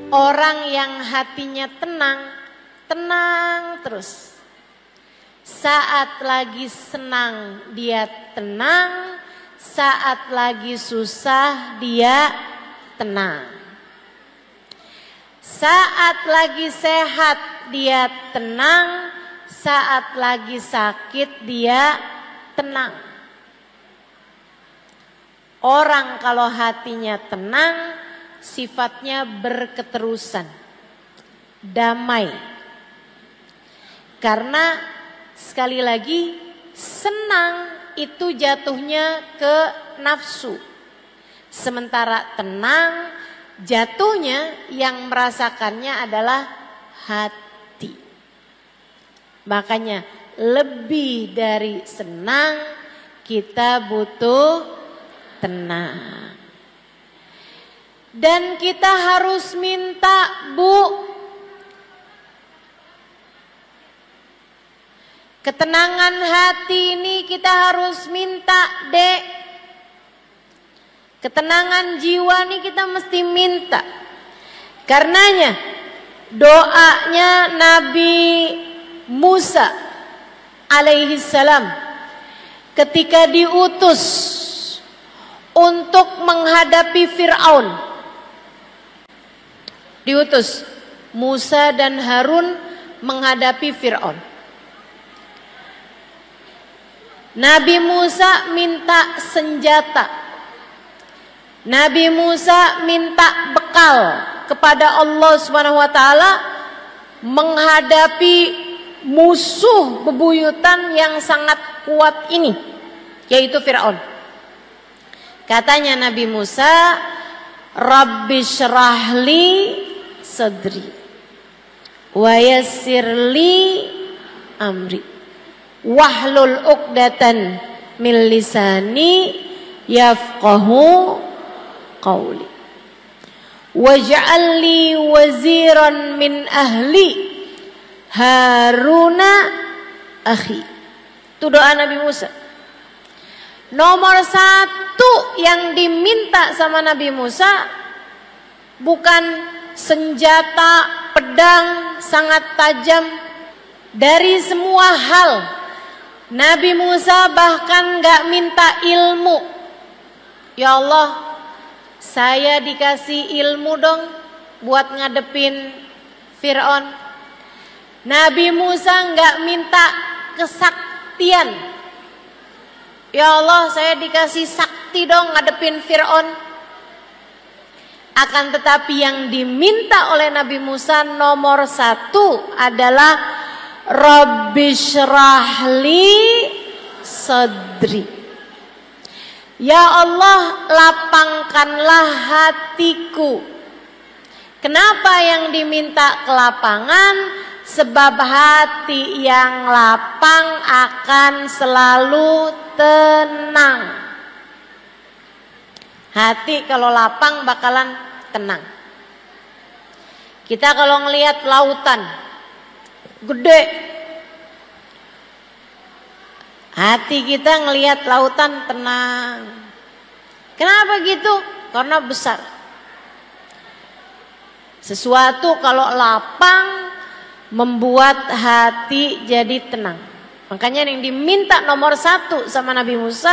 Orang yang hatinya tenang, tenang terus. Saat lagi senang dia tenang, saat lagi susah dia tenang. Saat lagi sehat dia tenang, saat lagi sakit dia tenang. Orang kalau hatinya tenang, sifatnya berketerusan, damai. Karena sekali lagi senang itu jatuhnya ke nafsu. Sementara tenang jatuhnya yang merasakannya adalah hati. Makanya lebih dari senang kita butuh tenang. Dan kita harus minta, Bu, ketenangan hati ini kita harus minta, Dek. Ketenangan jiwa ini kita mesti minta. Karenanya doanya Nabi Musa alaihi salam ketika diutus untuk menghadapi Fir'aun. Diutus Musa dan Harun menghadapi Fir'aun. Nabi Musa minta senjata. Nabi Musa minta bekal kepada Allah Subhanahu wa taala menghadapi musuh bebuyutan yang sangat kuat ini, yaitu Fir'aun. Katanya Nabi Musa, Rabbi syrahli sadri wa yassirli amri wahlul uqdatan min lisani yafqahu qawli waj'alni waziran min ahli Haruna akhi. Itu doa Nabi Musa. Nomor satu yang diminta sama Nabi Musa bukan senjata, pedang sangat tajam. Dari semua hal Nabi Musa bahkan gak minta ilmu. Ya Allah, saya dikasih ilmu dong buat ngadepin Fir'aun. Nabi Musa gak minta kesaktian. Ya Allah, saya dikasih sakti dong ngadepin Fir'aun. Akan tetapi yang diminta oleh Nabi Musa nomor satu adalah Rabbi syrahli sadri. Ya Allah, lapangkanlah hatiku. Kenapa yang diminta kelapangan? Sebab hati yang lapang akan selalu tenang. Hati kalau lapang bakalan tenang. Kita kalau ngelihat lautan gede, hati kita ngelihat lautan tenang. Kenapa gitu? Karena besar. Sesuatu kalau lapang membuat hati jadi tenang. Makanya yang diminta nomor satu sama Nabi Musa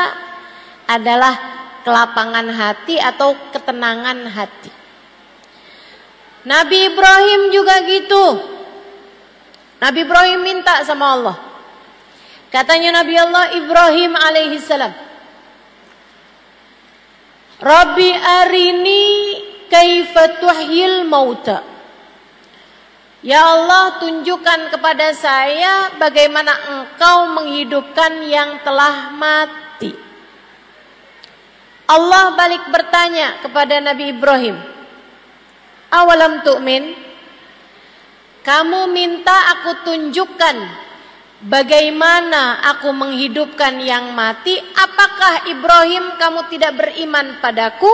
adalah kelapangan hati atau ketenangan hati. Nabi Ibrahim juga gitu. Nabi Ibrahim minta sama Allah. Katanya Nabi Allah Ibrahim alaihi salam, Rabbi arini kaifa tuhyil mauta. Ya Allah, tunjukkan kepada saya bagaimana Engkau menghidupkan yang telah mati. Allah balik bertanya kepada Nabi Ibrahim, awalam tu'min? Kamu minta aku tunjukkan bagaimana aku menghidupkan yang mati. Apakah Ibrahim kamu tidak beriman padaku?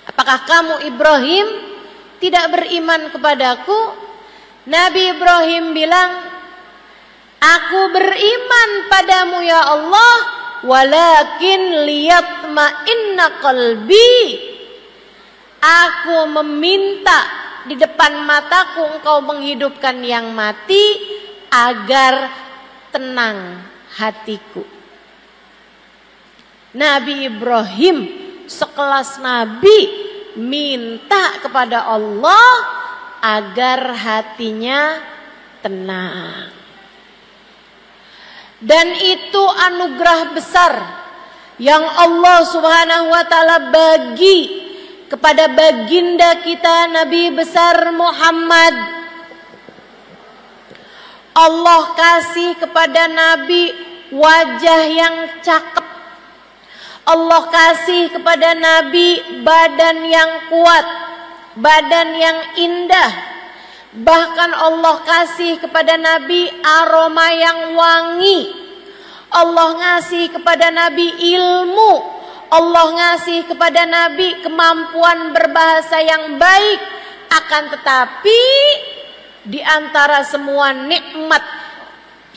Apakah kamu Ibrahim tidak beriman kepadaku? Nabi Ibrahim bilang, aku beriman padamu ya Allah, walakin liyatma'inna qalbi. Aku meminta di depan mataku engkau menghidupkan yang mati agar tenang hatiku. Nabi Ibrahim sekelas nabi minta kepada Allah agar hatinya tenang. Dan itu anugerah besar yang Allah Subhanahu wa taala bagi kepada baginda kita Nabi besar Muhammad. Allah kasih kepada Nabi wajah yang cakep. Allah kasih kepada Nabi badan yang kuat, badan yang indah. Bahkan Allah kasih kepada Nabi aroma yang wangi. Allah ngasih kepada Nabi ilmu. Allah ngasih kepada Nabi kemampuan berbahasa yang baik. Akan tetapi di antara semua nikmat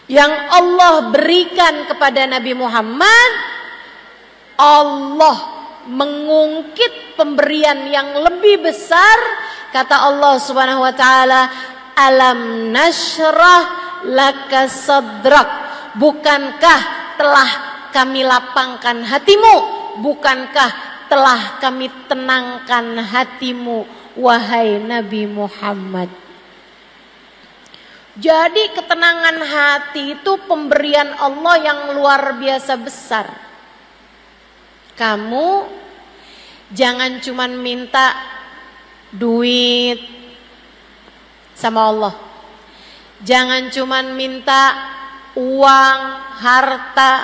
yang Allah berikan kepada Nabi Muhammad, Allah mengungkit pemberian yang lebih besar. Kata Allah Subhanahu wa taala, alam nashrah laka sadrak. Bukankah telah kami lapangkan hatimu? Bukankah telah kami tenangkan hatimu, wahai Nabi Muhammad? Jadi ketenangan hati itu pemberian Allah yang luar biasa besar. Kamu jangan cuman minta duit sama Allah. Jangan cuman minta uang, harta.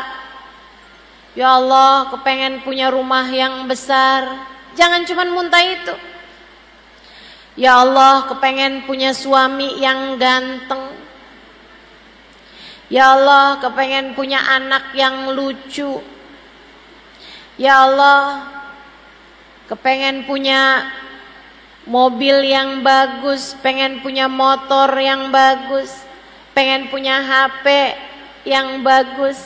Ya Allah, kepengen punya rumah yang besar. Jangan cuman muntah itu. Ya Allah, kepengen punya suami yang ganteng. Ya Allah, kepengen punya anak yang lucu. Ya Allah, kepengen punya mobil yang bagus, pengen punya motor yang bagus, pengen punya HP yang bagus,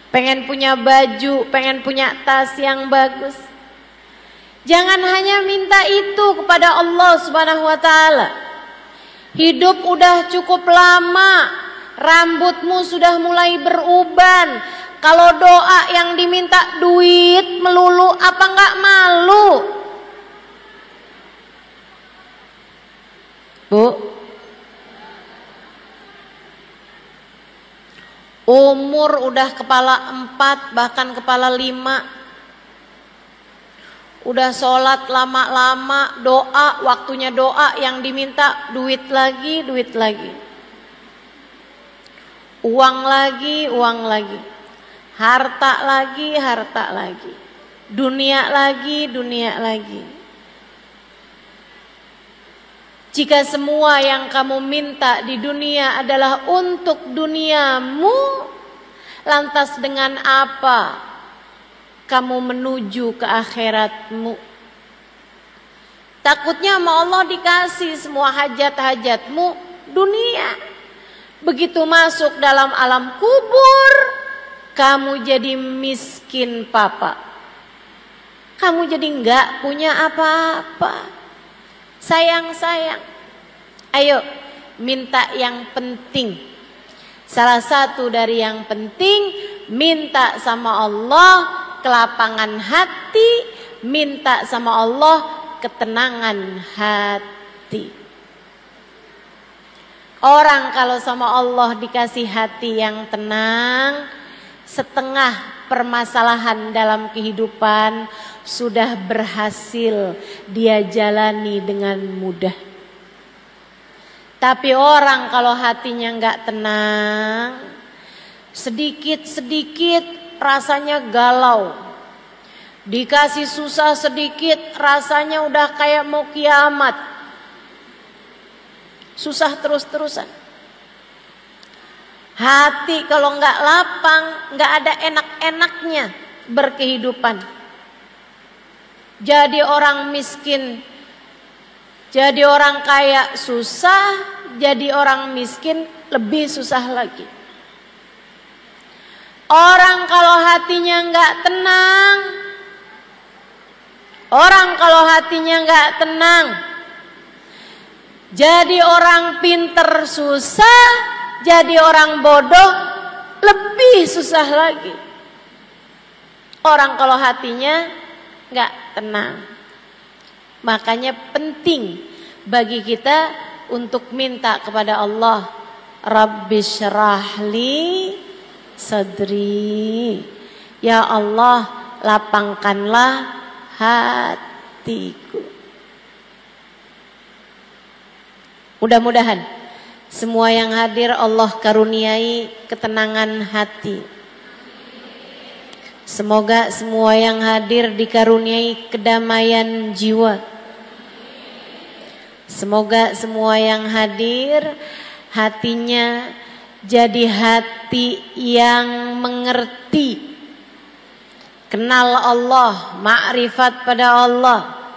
pengen punya baju, pengen punya tas yang bagus. Jangan hanya minta itu kepada Allah Subhanahu wa taala. Hidup udah cukup lama, rambutmu sudah mulai beruban. Kalau doa yang diminta duit melulu, apa enggak malu? Bu, umur udah kepala 4 bahkan kepala 5. Udah sholat lama-lama, doa, waktunya doa yang diminta duit lagi, duit lagi. Uang lagi, uang lagi. Harta lagi, harta lagi. Dunia lagi, dunia lagi. Jika semua yang kamu minta di dunia adalah untuk duniamu, lantas dengan apa kamu menuju ke akhiratmu? Takutnya sama Allah dikasih semua hajat-hajatmu dunia. Begitu masuk dalam alam kubur, kamu jadi miskin papa. Kamu jadi enggak punya apa-apa. Sayang-sayang. Ayo minta yang penting. Salah satu dari yang penting, minta sama Allah kelapangan hati, minta sama Allah ketenangan hati. Orang kalau sama Allah dikasih hati yang tenang, setengah permasalahan dalam kehidupan sudah berhasil dia jalani dengan mudah. Tapi orang kalau hatinya nggak tenang, sedikit-sedikit rasanya galau. Dikasih susah sedikit rasanya udah kayak mau kiamat. Susah terus-terusan. Hati kalau nggak lapang, nggak ada enak-enaknya berkehidupan. Jadi orang miskin, jadi orang kaya susah, jadi orang miskin lebih susah lagi. Orang kalau hatinya nggak tenang, Orang kalau hatinya nggak tenang, jadi orang pinter susah, jadi orang bodoh lebih susah lagi. Orang kalau hatinya nggak tenang. Makanya penting bagi kita untuk minta kepada Allah, Rabbi syrahli sadri. Ya Allah, lapangkanlah hatiku. Mudah-mudahan semua yang hadir Allah karuniai ketenangan hati. Semoga semua yang hadir dikaruniai kedamaian jiwa. Semoga semua yang hadir hatinya jadi hati yang mengerti, kenal Allah, makrifat pada Allah,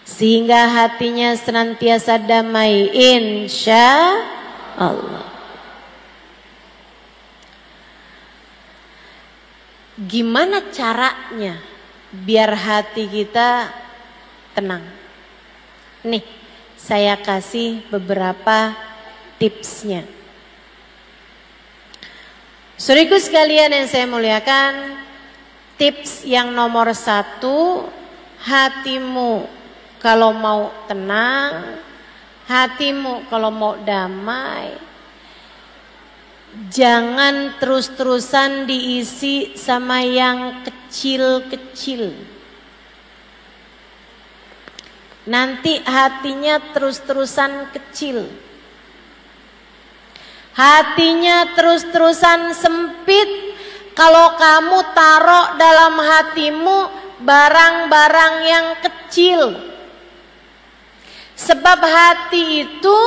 sehingga hatinya senantiasa damai insya Allah. Gimana caranya biar hati kita tenang? Nih, saya kasih beberapa tipsnya. Saudaraku sekalian yang saya muliakan, tips yang nomor 1, hatimu kalau mau tenang, hatimu kalau mau damai, jangan terus-terusan diisi sama yang kecil-kecil. Nanti hatinya terus-terusan kecil. Hatinya terus-terusan sempit kalau kamu taruh dalam hatimu barang-barang yang kecil. Sebab hati itu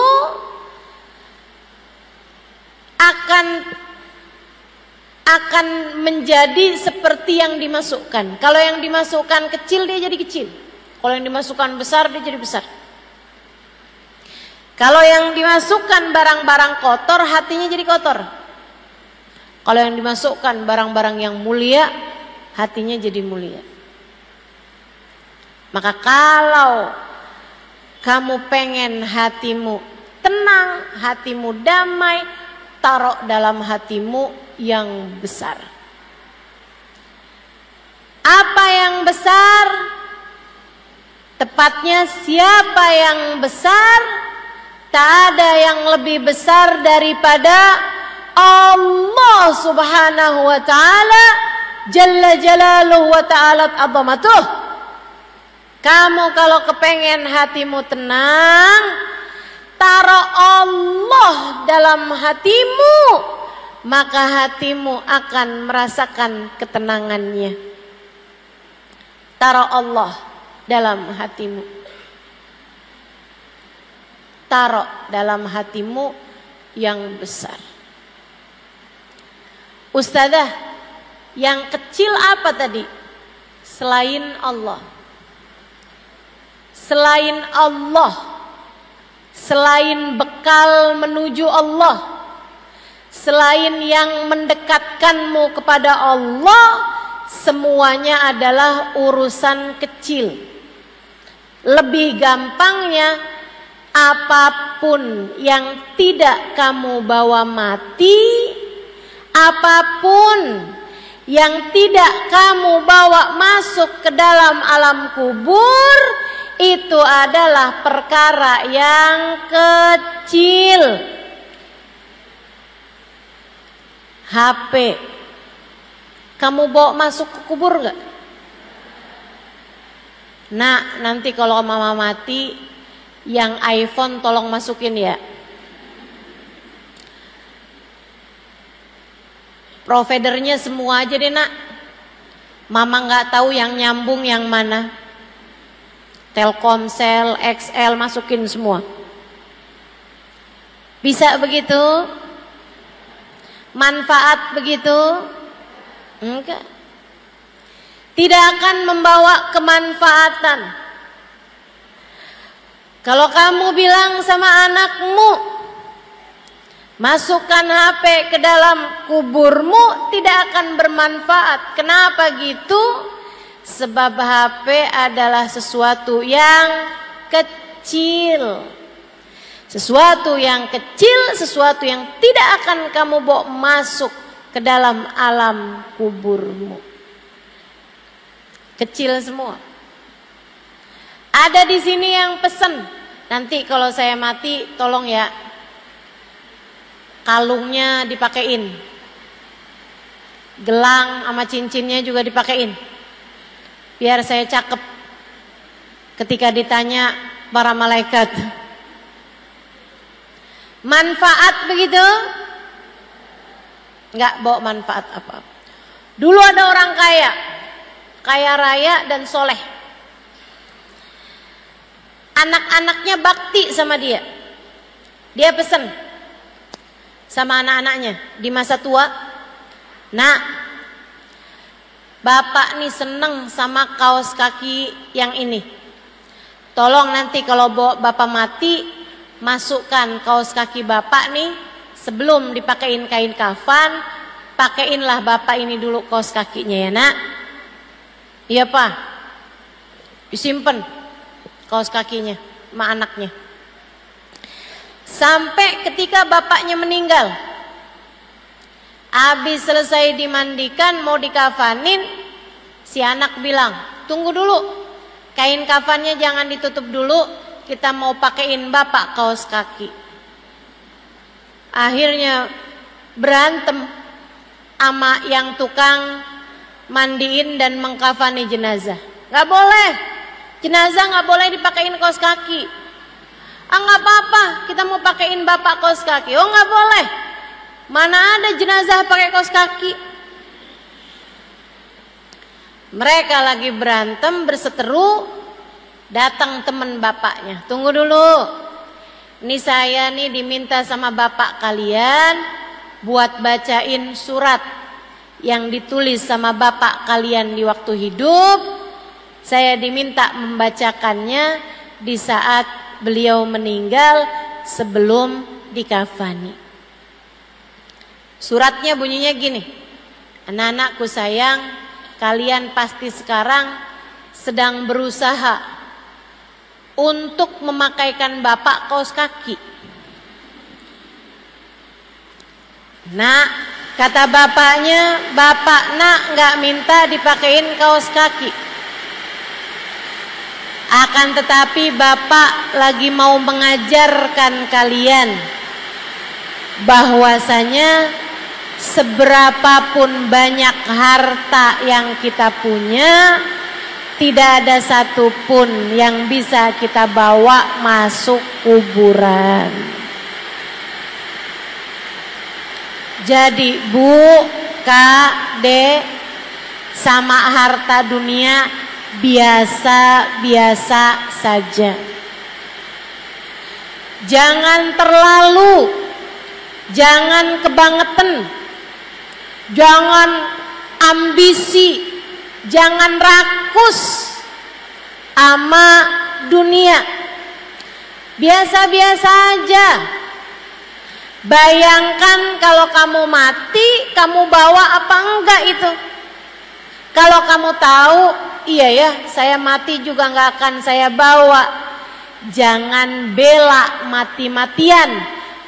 akan menjadi seperti yang dimasukkan. Kalau yang dimasukkan kecil, dia jadi kecil. Kalau yang dimasukkan besar, dia jadi besar. Kalau yang dimasukkan barang-barang kotor, hatinya jadi kotor. Kalau yang dimasukkan barang-barang yang mulia, hatinya jadi mulia. Maka kalau kamu pengen hatimu tenang, hatimu damai, taruh dalam hatimu yang besar. Apa yang besar? Tepatnya siapa yang besar? Tak ada yang lebih besar daripada Allah subhanahu wa ta'ala, Jalla jalaluhu wa ta'alat azamatuh. Kamu kalau kepengen hatimu tenang, taruh Allah dalam hatimu, maka hatimu akan merasakan ketenangannya. Taruh Allah dalam hatimu. Taruh dalam hatimu yang besar. Ustazah, yang kecil apa tadi? Selain Allah. Selain Allah. Selain bekal menuju Allah. Selain yang mendekatkanmu kepada Allah, semuanya adalah urusan kecil. Lebih gampangnya, apapun yang tidak kamu bawa mati, apapun yang tidak kamu bawa masuk ke dalam alam kubur, itu adalah perkara yang kecil. HP, kamu bawa masuk ke kubur gak? Nah, nanti kalau mama mati, yang iPhone tolong masukin ya. Providernya semua aja deh nak. Mama nggak tahu yang nyambung yang mana. Telkomsel, XL masukin semua. Bisa begitu? Manfaat begitu? Enggak. Tidak akan membawa kemanfaatan. Kalau kamu bilang sama anakmu, masukkan HP ke dalam kuburmu, tidak akan bermanfaat. Kenapa gitu? Sebab HP adalah sesuatu yang kecil. Sesuatu yang kecil, sesuatu yang tidak akan kamu bawa masuk ke dalam alam kuburmu. Kecil semua. Ada di sini yang pesen, nanti kalau saya mati tolong ya kalungnya dipakein. Gelang sama cincinnya juga dipakein. Biar saya cakep ketika ditanya para malaikat. Manfaat begitu? Enggak bawa manfaat apa-apa. Dulu ada orang kaya, kaya raya dan soleh. Anak-anaknya bakti sama dia. Dia pesen sama anak-anaknya di masa tua, nak, bapak nih seneng sama kaos kaki yang ini. Tolong nanti kalau bapak mati, masukkan kaos kaki bapak nih, sebelum dipakein kain kafan, pakeinlah bapak ini dulu kaos kakinya ya nak. Iya pak, disimpan kaos kakinya sama anaknya. Sampai ketika bapaknya meninggal, habis selesai dimandikan mau dikafanin, si anak bilang, tunggu dulu, kain kafannya jangan ditutup dulu, kita mau pakein bapak kaos kaki. Akhirnya berantem sama yang tukang mandiin dan mengkafani jenazah. Gak boleh, jenazah gak boleh dipakein kaos kaki. Gak apa-apa, kita mau pakein bapak kaos kaki. Oh gak boleh, mana ada jenazah pakai kaos kaki. Mereka lagi berantem berseteru, datang teman bapaknya. Tunggu dulu, ini saya nih diminta sama bapak kalian buat bacain surat yang ditulis sama bapak kalian di waktu hidup. Saya diminta membacakannya di saat beliau meninggal sebelum dikafani. Suratnya bunyinya gini, anak-anakku sayang, kalian pasti sekarang sedang berusaha untuk memakaikan bapak kaos kaki. Nak, kata bapaknya, bapak nak nggak minta dipakein kaos kaki. Akan tetapi bapak lagi mau mengajarkan kalian bahwasanya seberapapun banyak harta yang kita punya, tidak ada satupun yang bisa kita bawa masuk kuburan. Jadi Bu, Kak, Dek, sama harta dunia biasa-biasa saja. Jangan terlalu, jangan kebangetan, jangan ambisi, jangan rakus sama dunia. Biasa-biasa aja. Bayangkan kalau kamu mati, kamu bawa apa enggak itu? Kalau kamu tahu, iya ya, saya mati juga nggak akan saya bawa. Jangan bela mati-matian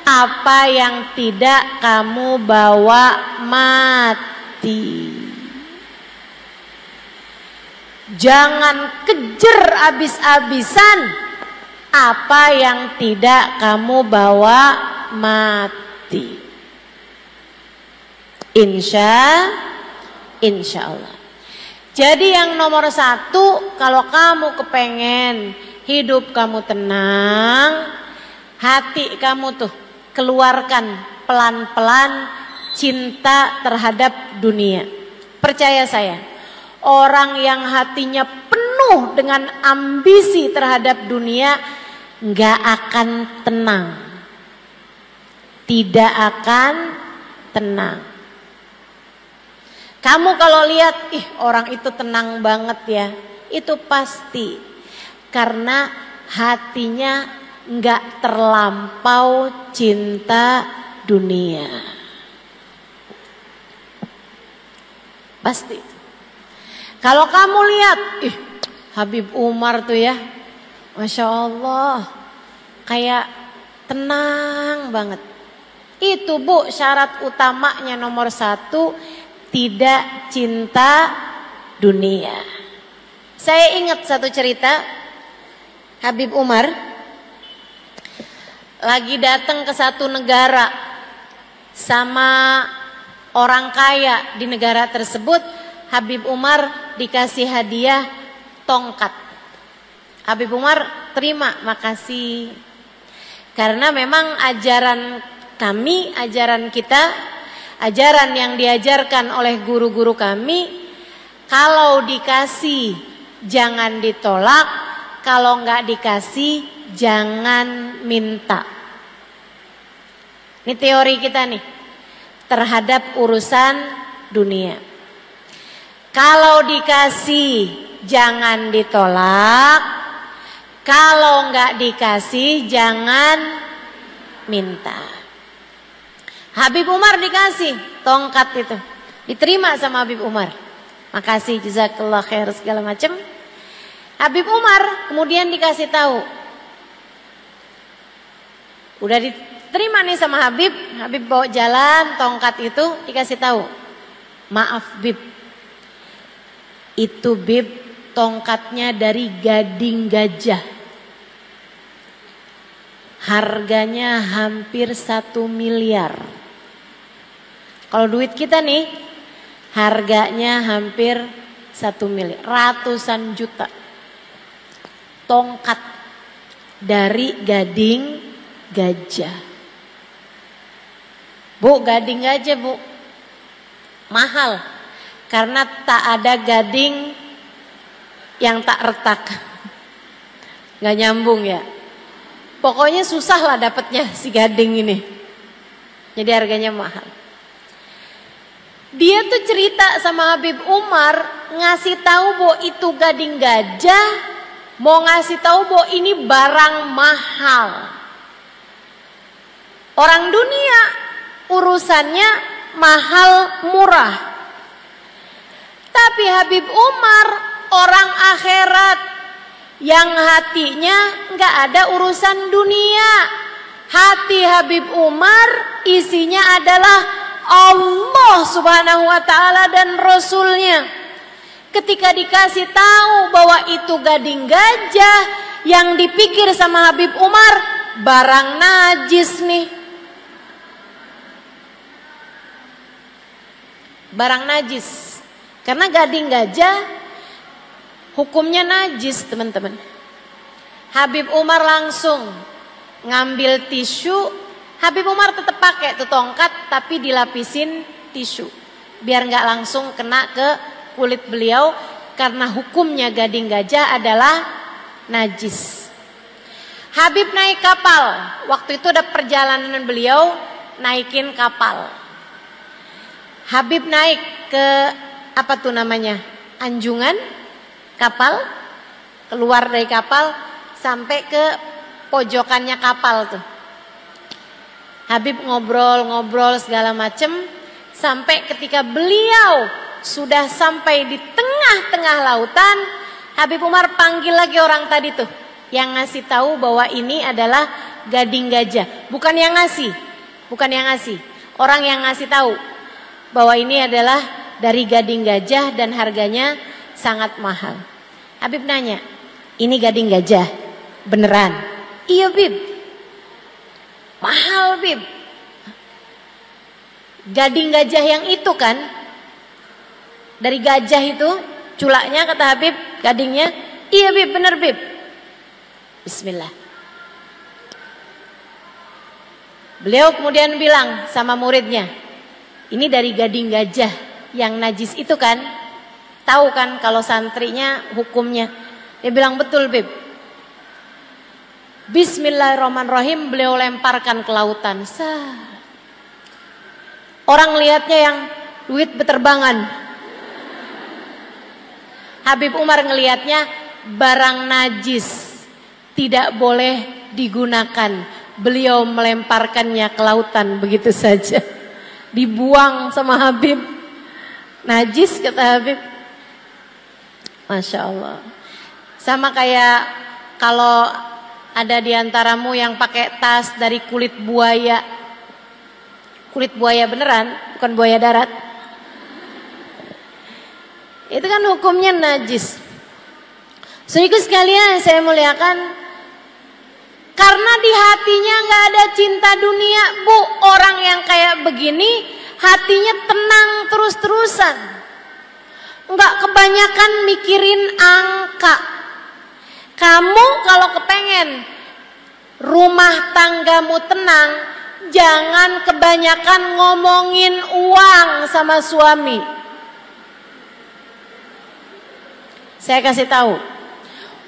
apa yang tidak kamu bawa mati. Jangan kejar abis-abisan apa yang tidak kamu bawa mati. Insya Allah. Jadi yang nomor satu, kalau kamu kepengen hidup kamu tenang, hati kamu tuh keluarkan pelan-pelan cinta terhadap dunia. Percaya saya, orang yang hatinya penuh dengan ambisi terhadap dunia nggak akan tenang, tidak akan tenang. Kamu kalau lihat, orang itu tenang banget ya, itu pasti karena hatinya nggak terlampau cinta dunia. Pasti. Kalau kamu lihat, Habib Umar tuh ya, Masya Allah, kayak tenang banget. Itu Bu, syarat utamanya nomor 1, tidak cinta dunia. Saya ingat satu cerita, Habib Umar lagi datang ke satu negara sama orang kaya di negara tersebut. Habib Umar dikasih hadiah tongkat. Habib Umar terima, makasih. Karena memang ajaran kami, ajaran kita, ajaran yang diajarkan oleh guru-guru kami, kalau dikasih jangan ditolak, kalau nggak dikasih jangan minta. Ini teori kita nih terhadap urusan dunia. Kalau dikasih jangan ditolak, kalau nggak dikasih jangan minta. Habib Umar dikasih tongkat itu, diterima sama Habib Umar. Makasih, jazakallah khair segala macam. Habib Umar kemudian dikasih tahu, udah diterima nih sama Habib. Habib bawa jalan tongkat itu, dikasih tahu, maaf Bib, itu Bib tongkatnya dari gading gajah, harganya hampir 1 miliar. Kalau duit kita nih harganya hampir 1 miliar, ratusan juta. Tongkat dari gading gajah. Bu, gading gajah Bu, mahal. Karena tak ada gading yang tak retak. Gak nyambung ya. Pokoknya susah lah dapatnya si gading ini. Jadi harganya mahal. Dia tuh cerita sama Habib Umar, ngasih tahu bahwa itu gading gajah, mau ngasih tahu bahwa ini barang mahal. Orang dunia urusannya mahal murah. Tapi Habib Umar orang akhirat yang hatinya nggak ada urusan dunia. Hati Habib Umar isinya adalah Allah Subhanahu wa ta'ala dan Rasulnya. Ketika dikasih tahu bahwa itu gading gajah, yang dipikir sama Habib Umar barang najis nih. Barang najis. Karena gading gajah hukumnya najis, teman-teman. Habib Umar langsung ngambil tisu. Habib Umar tetap pakai tuh tongkat, tapi dilapisin tisu biar nggak langsung kena ke kulit beliau, karena hukumnya gading gajah adalah najis. Habib naik kapal. Waktu itu ada perjalanan beliau naikin kapal. Habib naik ke apa tuh namanya, anjungan kapal, keluar dari kapal sampai ke pojokannya kapal tuh. Habib ngobrol-ngobrol segala macem, sampai ketika beliau sudah sampai di tengah-tengah lautan, Habib Umar panggil lagi orang tadi tuh yang ngasih tahu bahwa ini adalah gading gajah. Bukan yang ngasih, orang yang ngasih tahu bahwa ini adalah dari gading gajah dan harganya sangat mahal. Habib nanya, ini gading gajah beneran? Iya Bib. Mahal Bib. Gading gajah yang itu kan, dari gajah itu culaknya, kata Habib, gadingnya. Iya Bib, bener Bib. Bismillah. Beliau kemudian bilang sama muridnya, ini dari gading gajah yang najis itu kan? Tahu kan kalau santrinya hukumnya? Dia bilang betul Bib. Bismillahirrahmanirrahim, beliau lemparkan ke lautan. Orang lihatnya yang duit beterbangan. Habib Umar ngelihatnya barang najis, tidak boleh digunakan. Beliau melemparkannya ke lautan begitu saja. Dibuang sama Habib. Najis, kata Habib. Masya Allah. Sama kayak kalau ada di antaramu yang pakai tas dari kulit buaya. Kulit buaya beneran, bukan buaya darat. Itu kan hukumnya najis. Saudaraku sekalian yang saya muliakan, karena di hatinya nggak ada cinta dunia, Bu. Orang yang kayak begini hatinya tenang terus-terusan, nggak kebanyakan mikirin angka. Kamu kalau kepengen rumah tanggamu tenang, jangan kebanyakan ngomongin uang sama suami. Saya kasih tahu,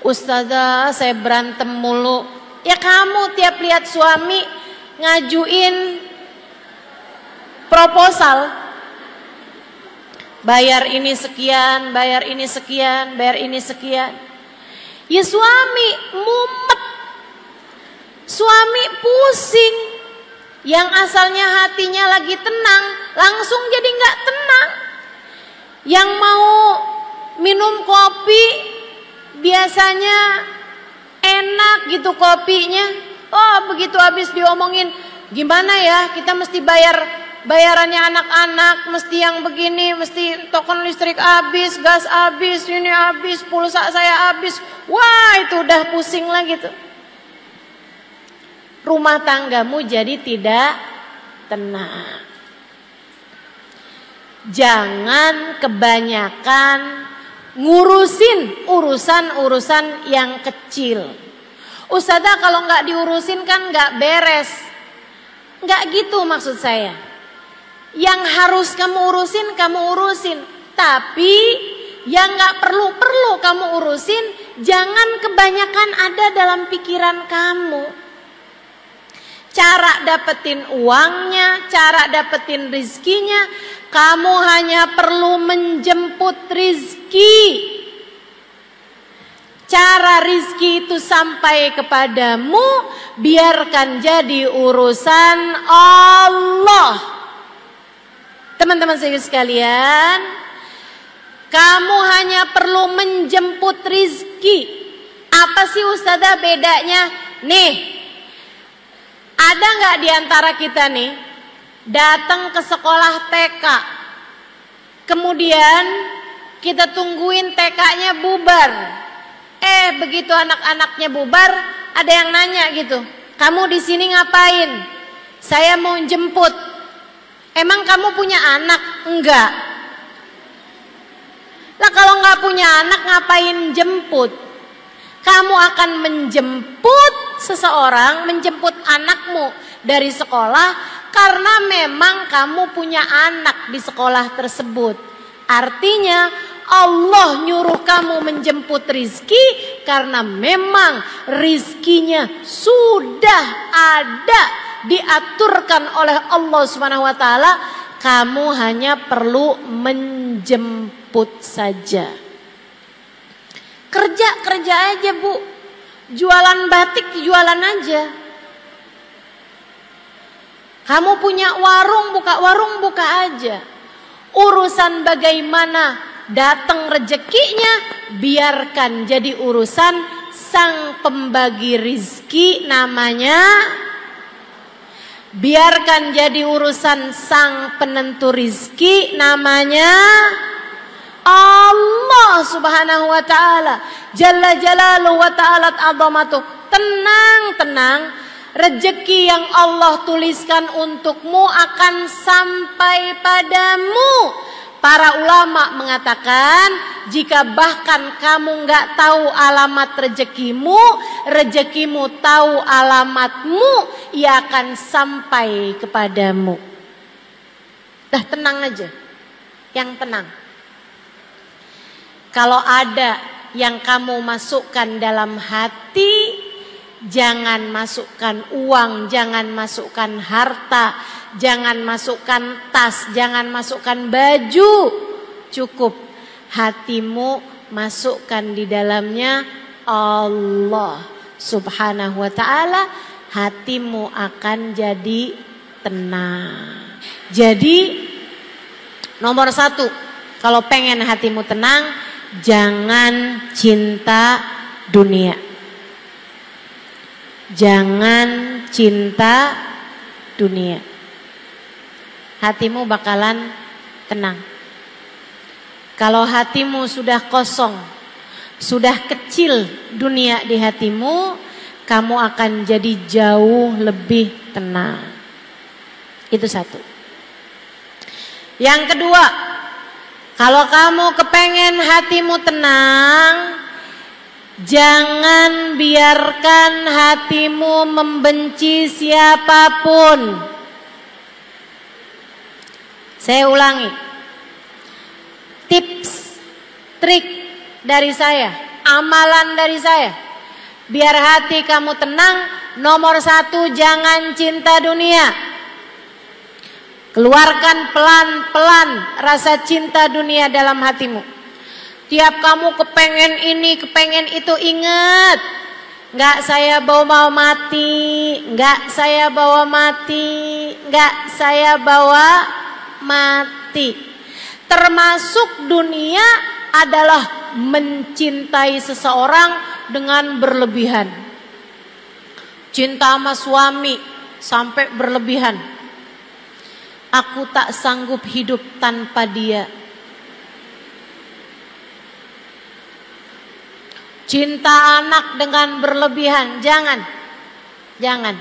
Ustazah saya berantem mulu. Ya kamu tiap lihat suami ngajuin proposal, bayar ini sekian, bayar ini sekian, bayar ini sekian. Ya suami mumet, suami pusing. Yang asalnya hatinya lagi tenang, langsung jadi nggak tenang. Yang mau minum kopi biasanya enak gitu kopinya. Oh begitu habis diomongin, gimana ya kita mesti bayarannya anak-anak, mesti yang begini, mesti token listrik habis, gas habis, ini habis, pulsa saya habis. Wah itu udah pusing lah gitu. Rumah tanggamu jadi tidak tenang. Jangan kebanyakan ngurusin urusan-urusan yang kecil. Ustazah kalau nggak diurusin kan nggak beres. Nggak gitu maksud saya. Yang harus kamu urusin. Tapi yang nggak perlu kamu urusin, jangan kebanyakan ada dalam pikiran kamu. Cara dapetin uangnya, cara dapetin rizkinya, kamu hanya perlu menjemput rizki. Cara rizki itu sampai kepadamu, biarkan jadi urusan Allah. Teman-teman sekalian, kamu hanya perlu menjemput rizki. Apa sih Ustazah bedanya? Nih, ada nggak di antara kita nih datang ke sekolah TK, kemudian kita tungguin TK-nya bubar. Begitu anak-anaknya bubar, ada yang nanya gitu, kamu di sini ngapain? Saya mau jemput. Emang kamu punya anak? Enggak. Lah kalau nggak punya anak ngapain jemput? Kamu akan menjemput seseorang, menjemput anakmu dari sekolah karena memang kamu punya anak di sekolah tersebut. Artinya Allah nyuruh kamu menjemput rizki karena memang rizkinya sudah ada, diaturkan oleh Allah Subhanahu wa taala. Kamu hanya perlu menjemput saja. Kerja aja Bu, jualan batik jualan aja. Kamu punya warung buka aja. Urusan bagaimana datang rezekinya, biarkan jadi urusan sang pembagi rizki namanya. Biarkan jadi urusan sang penentu rizki namanya Allah Subhanahu wa ta'ala. Jalla jalaluhu wa ta'alat azamatuh. Tenang. Rezeki yang Allah tuliskan untukmu akan sampai padamu. Para ulama mengatakan, jika bahkan kamu nggak tahu alamat rezekimu tahu alamatmu, ia akan sampai kepadamu. Dah tenang aja, yang tenang. Kalau ada yang kamu masukkan dalam hati, jangan masukkan uang, jangan masukkan harta, jangan masukkan tas, jangan masukkan baju. Cukup hatimu masukkan di dalamnya Allah Subhanahu wa ta'ala. Hatimu akan jadi tenang. Jadi nomor 1, kalau pengen hatimu tenang, jangan cinta dunia. Jangan cinta dunia. Hatimu bakalan tenang. Kalau hatimu sudah kosong, sudah kecil dunia di hatimu, kamu akan jadi jauh lebih tenang. Itu satu. Yang kedua, kalau kamu kepengen hatimu tenang, jangan biarkan hatimu membenci siapapun. Saya ulangi. Tips, trik dari saya, amalan dari saya. Biar hati kamu tenang, nomor 1, jangan cinta dunia. Keluarkan pelan-pelan rasa cinta dunia dalam hatimu. Tiap kamu kepengen ini, kepengen itu, ingat, nggak saya bawa mati, nggak saya bawa mati, nggak saya bawa mati. Termasuk dunia adalah mencintai seseorang dengan berlebihan. Cinta sama suami sampai berlebihan. Aku tak sanggup hidup tanpa dia. Cinta anak dengan berlebihan, jangan. Jangan.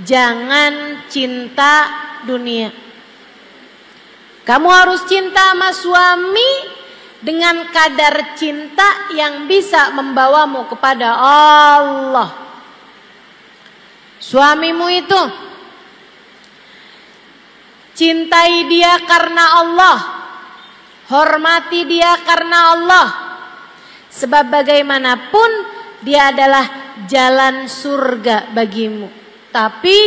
Jangan cinta dunia. Kamu harus cinta sama suami dengan kadar cinta yang bisa membawamu kepada Allah. Suamimu itu cintai dia karena Allah, hormati dia karena Allah. Sebab bagaimanapun dia adalah jalan surga bagimu. Tapi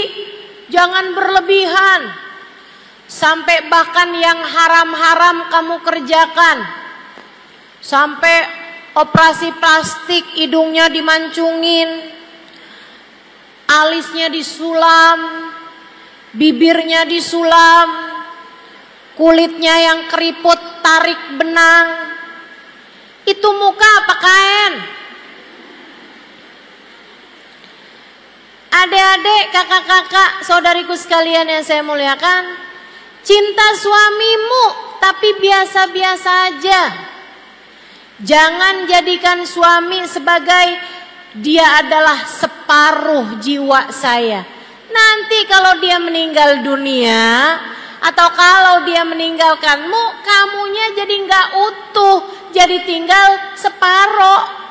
jangan berlebihan, sampai bahkan yang haram-haram kamu kerjakan. Sampai operasi plastik, hidungnya dimancungin, alisnya disulam, bibirnya disulam, kulitnya yang keriput tarik benang. Itu muka apa kain? Adik-adik, kakak-kakak, saudariku sekalian yang saya muliakan, cinta suamimu tapi biasa-biasa aja. Jangan jadikan suami sebagai dia adalah separuh jiwa saya. Nanti kalau dia meninggal dunia atau kalau dia meninggalkanmu, kamunya jadi nggak utuh, jadi tinggal separuh.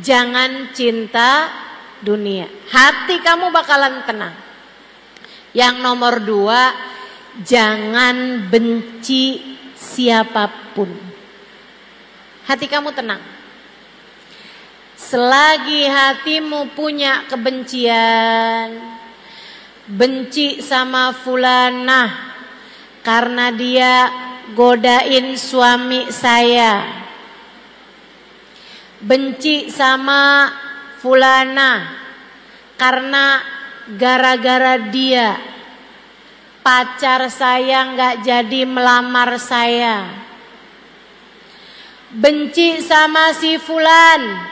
Jangan cinta dunia, hati kamu bakalan tenang. Yang nomor 2, jangan benci siapapun. Hati kamu tenang. Selagi hatimu punya kebencian, benci sama fulanah karena dia godain suami saya, benci sama fulana karena gara-gara dia pacar saya nggak jadi melamar saya, benci sama si fulan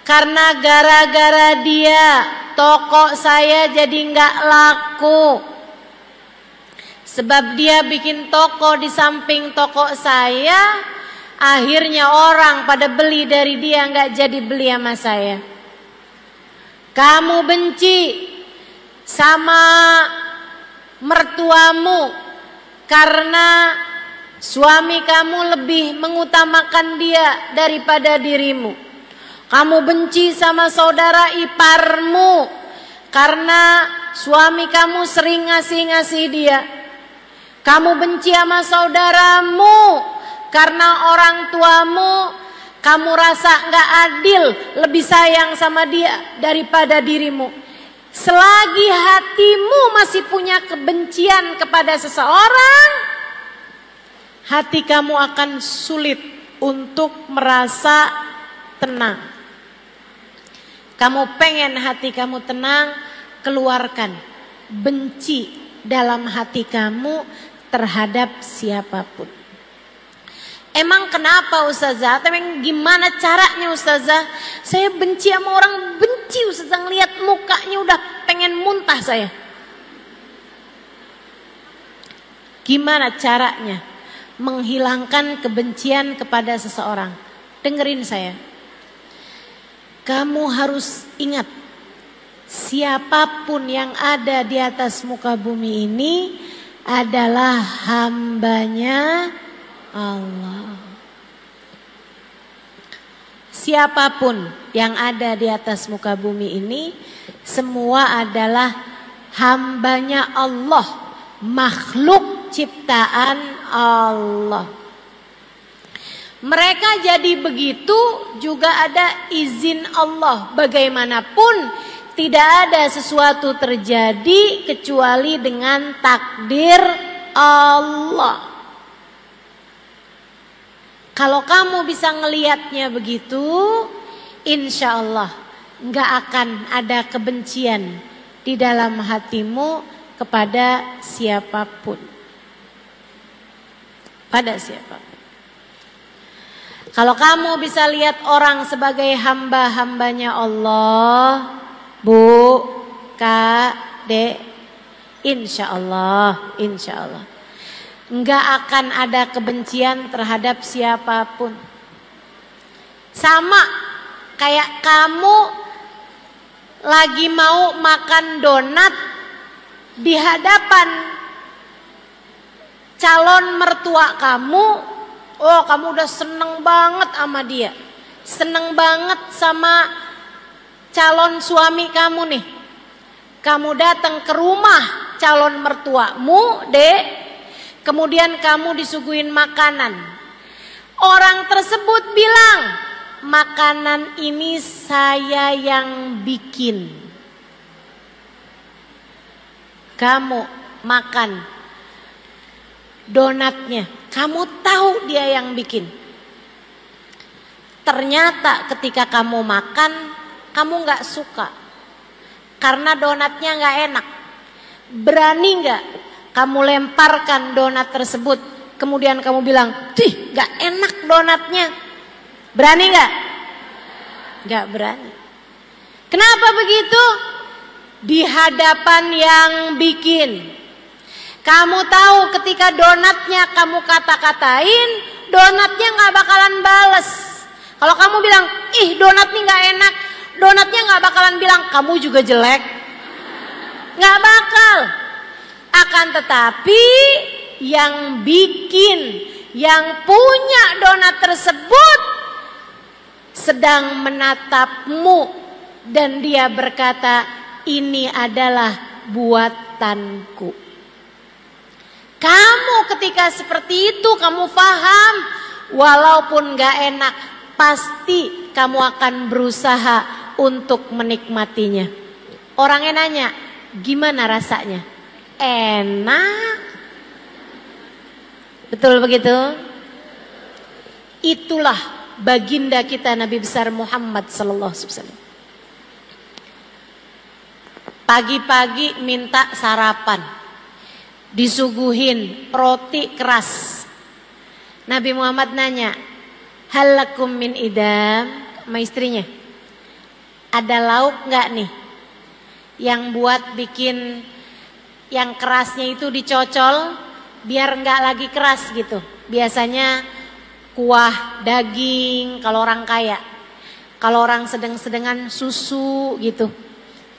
karena gara-gara dia toko saya jadi nggak laku, sebab dia bikin toko di samping toko saya. Akhirnya orang pada beli dari dia, nggak jadi beli sama saya. Kamu benci sama mertuamu karena suami kamu lebih mengutamakan dia daripada dirimu. Kamu benci sama saudara iparmu karena suami kamu sering ngasih-ngasih dia. Kamu benci sama saudaramu karena orang tuamu kamu rasa nggak adil, lebih sayang sama dia daripada dirimu. Selagi hatimu masih punya kebencian kepada seseorang, hati kamu akan sulit untuk merasa tenang. Kamu pengen hati kamu tenang, keluarkan benci dalam hati kamu terhadap siapapun. Emang kenapa Ustazah? Emang gimana caranya Ustazah? Saya benci sama orang, benci Ustazah, ngeliat mukanya udah pengen muntah saya. Gimana caranya menghilangkan kebencian kepada seseorang? Dengerin saya. Kamu harus ingat, siapapun yang ada di atas muka bumi ini adalah hambanya Allah. Siapapun yang ada di atas muka bumi ini semua adalah hambanya Allah, makhluk ciptaan Allah. Mereka jadi begitu juga ada izin Allah. Bagaimanapun tidak ada sesuatu terjadi kecuali dengan takdir Allah. Kalau kamu bisa ngelihatnya begitu, insya Allah nggak akan ada kebencian di dalam hatimu kepada siapapun. Pada siapapun. Kalau kamu bisa lihat orang sebagai hamba-hambanya Allah, Bu, Kak, Dek, insya Allah. Enggak akan ada kebencian terhadap siapapun. Sama kayak kamu lagi mau makan donat di hadapan calon mertua kamu. Oh, kamu udah seneng banget sama dia. Seneng banget sama calon suami kamu nih. Kamu datang ke rumah calon mertuamu, Dek. Kemudian kamu disuguhin makanan. Orang tersebut bilang, makanan ini saya yang bikin. Kamu makan donatnya, kamu tahu dia yang bikin. Ternyata ketika kamu makan, kamu gak suka. Karena donatnya gak enak. Berani gak kamu lemparkan donat tersebut, kemudian kamu bilang, "Tih, gak enak donatnya." Berani gak? Gak berani. Kenapa begitu? Di hadapan yang bikin. Kamu tahu ketika donatnya kamu kata-katain, donatnya gak bakalan bales. Kalau kamu bilang, "Ih, donatnya gak enak," donatnya gak bakalan bilang, "Kamu juga jelek." Gak bakal. Akan tetapi yang bikin, yang punya donat tersebut sedang menatapmu dan dia berkata, "Ini adalah buatanku." Kamu ketika seperti itu kamu paham, walaupun gak enak, pasti kamu akan berusaha untuk menikmatinya. Orangnya nanya, "Gimana rasanya?" Enak. Betul begitu? Itulah baginda kita Nabi besar Muhammad sallallahu alaihi wasallam. Pagi-pagi minta sarapan, disuguhin roti keras. Nabi Muhammad nanya, "Halakum min idam?" Sama istrinya, "Ada lauk nggak nih yang buat bikin yang kerasnya itu dicocol biar nggak lagi keras gitu." Biasanya kuah daging kalau orang kaya. Kalau orang sedang-sedengan susu gitu.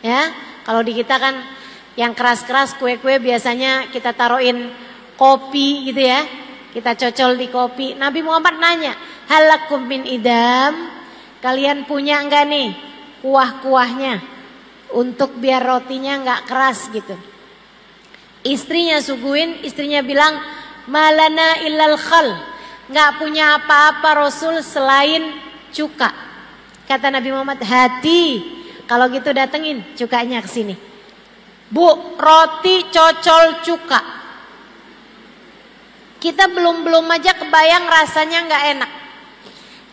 Ya, kalau di kita kan yang keras-keras kue-kue biasanya kita taruhin kopi gitu ya. Kita cocol di kopi. Nabi Muhammad nanya, "Halakum min idam?" Kalian punya nggak nih kuah-kuahnya untuk biar rotinya nggak keras gitu. Istrinya suguhin, istrinya bilang, "Malana illal khal." Nggak punya apa-apa Rasul selain cuka. Kata Nabi Muhammad, "Hati, kalau gitu datengin cukanya ke sini." "Bu, roti cocol cuka." Kita belum aja kebayang rasanya nggak enak.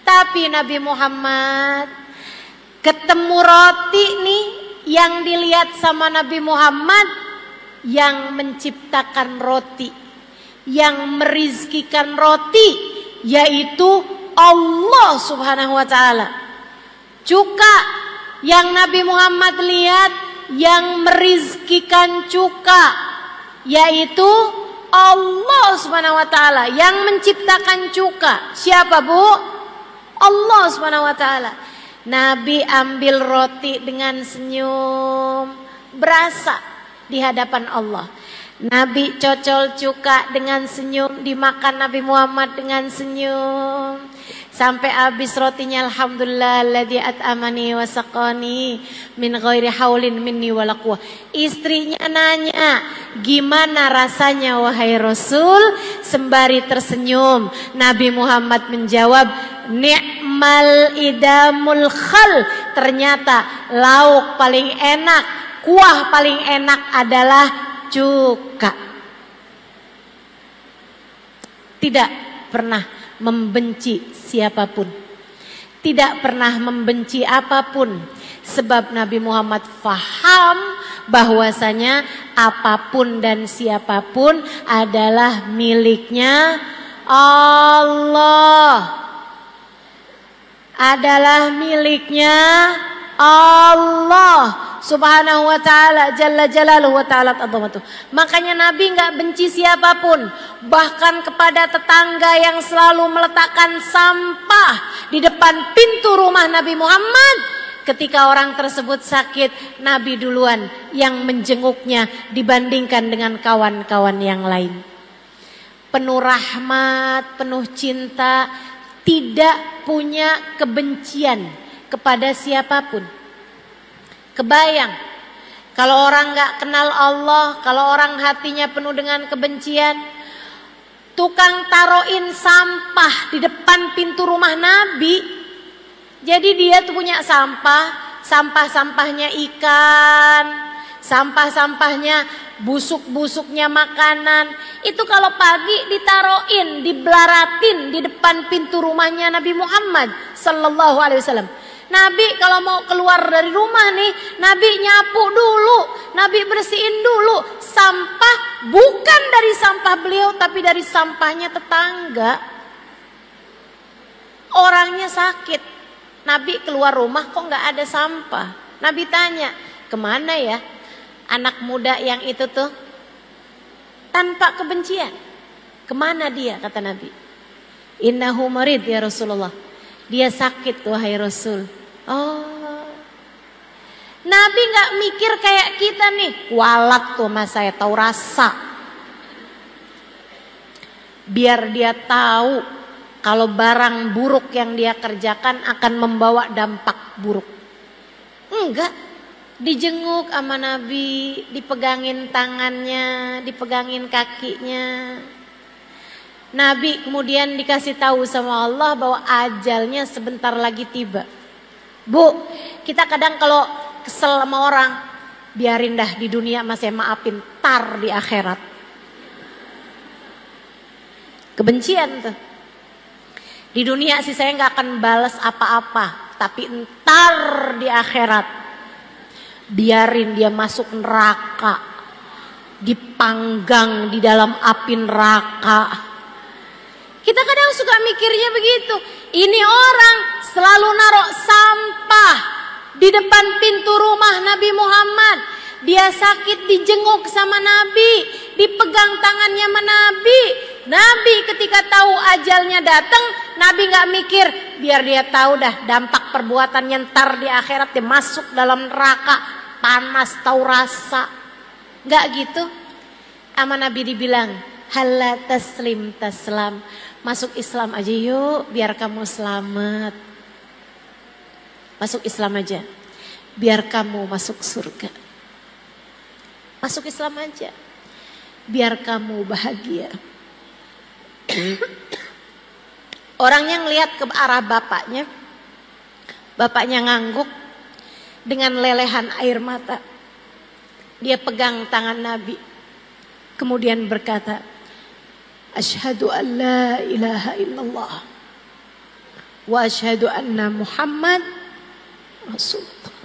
Tapi Nabi Muhammad ketemu roti nih yang dilihat sama Nabi Muhammad yang menciptakan roti, yang merizkikan roti, yaitu Allah Subhanahu wa ta'ala. Cuka yang Nabi Muhammad lihat, yang merizkikan cuka, yaitu Allah Subhanahu wa ta'ala. Yang menciptakan cuka siapa, Bu? Allah Subhanahu wa ta'ala. Nabi ambil roti dengan senyum, berasa di hadapan Allah. Nabi cocol cuka dengan senyum, dimakan Nabi Muhammad dengan senyum. Sampai habis rotinya, alhamdulillah alladzi at'amani wa saqani min ghairi haulin minni wala quwwah. Istrinya nanya, "Gimana rasanya wahai Rasul?" Sembari tersenyum, Nabi Muhammad menjawab, "Ni'mal idamul khal." Ternyata lauk paling enak, kuah paling enak adalah cuka. Tidak pernah membenci siapapun, tidak pernah membenci apapun, sebab Nabi Muhammad faham bahwasanya apapun dan siapapun adalah miliknya Allah, adalah miliknya Allah Subhanahu wa ta'ala, jalla jalaluhu wa ta'ala azamatuh. Makanya Nabi nggak benci siapapun, bahkan kepada tetangga yang selalu meletakkan sampah di depan pintu rumah Nabi Muhammad. Ketika orang tersebut sakit, Nabi duluan yang menjenguknya dibandingkan dengan kawan-kawan yang lain. Penuh rahmat, penuh cinta, tidak punya kebencian kepada siapapun. Kebayang kalau orang gak kenal Allah, kalau orang hatinya penuh dengan kebencian, tukang taruhin sampah di depan pintu rumah Nabi. Jadi dia tuh punya sampah, sampah-sampahnya ikan, sampah-sampahnya busuk-busuknya makanan. Itu kalau pagi ditaruhin, dibelaratin di depan pintu rumahnya Nabi Muhammad sallallahu alaihi wasallam. Nabi kalau mau keluar dari rumah nih, Nabi nyapu dulu, Nabi bersihin dulu sampah, bukan dari sampah beliau tapi dari sampahnya tetangga. Orangnya sakit, Nabi keluar rumah kok nggak ada sampah. Nabi tanya, kemana ya anak muda yang itu tuh? Tanpa kebencian, kemana dia, kata Nabi. Innahu marid ya Rasulullah, dia sakit wahai Rasul. Oh, Nabi gak mikir kayak kita nih, kualat tuh mas saya, tahu rasa. Biar dia tahu kalau barang buruk yang dia kerjakan akan membawa dampak buruk. Enggak, dijenguk sama Nabi, dipegangin tangannya, dipegangin kakinya. Nabi kemudian dikasih tahu sama Allah bahwa ajalnya sebentar lagi tiba. Bu, kita kadang kalau kesel sama orang, biarin dah di dunia masih maafin, tar di akhirat. Kebencian tuh. Di dunia sih saya nggak akan balas apa-apa, tapi ntar di akhirat biarin dia masuk neraka, dipanggang di dalam api neraka. Kita kadang suka mikirnya begitu. Ini orang selalu naruh sampah di depan pintu rumah Nabi Muhammad. Dia sakit dijenguk sama Nabi, dipegang tangannya sama Nabi. Nabi ketika tahu ajalnya datang, Nabi gak mikir, biar dia tahu dah dampak perbuatannya ntar di akhirat dia masuk dalam neraka, panas tahu rasa. Gak gitu. Sama Nabi dibilang, halla taslim taslam. Masuk Islam aja yuk, biar kamu selamat. Masuk Islam aja, biar kamu masuk surga. Masuk Islam aja, biar kamu bahagia. Orang yang lihat ke arah bapaknya, bapaknya ngangguk dengan lelehan air mata. Dia pegang tangan Nabi, kemudian berkata, Asyhadu an la ilaha illallah wa asyhadu anna Muhammad Rasulullah.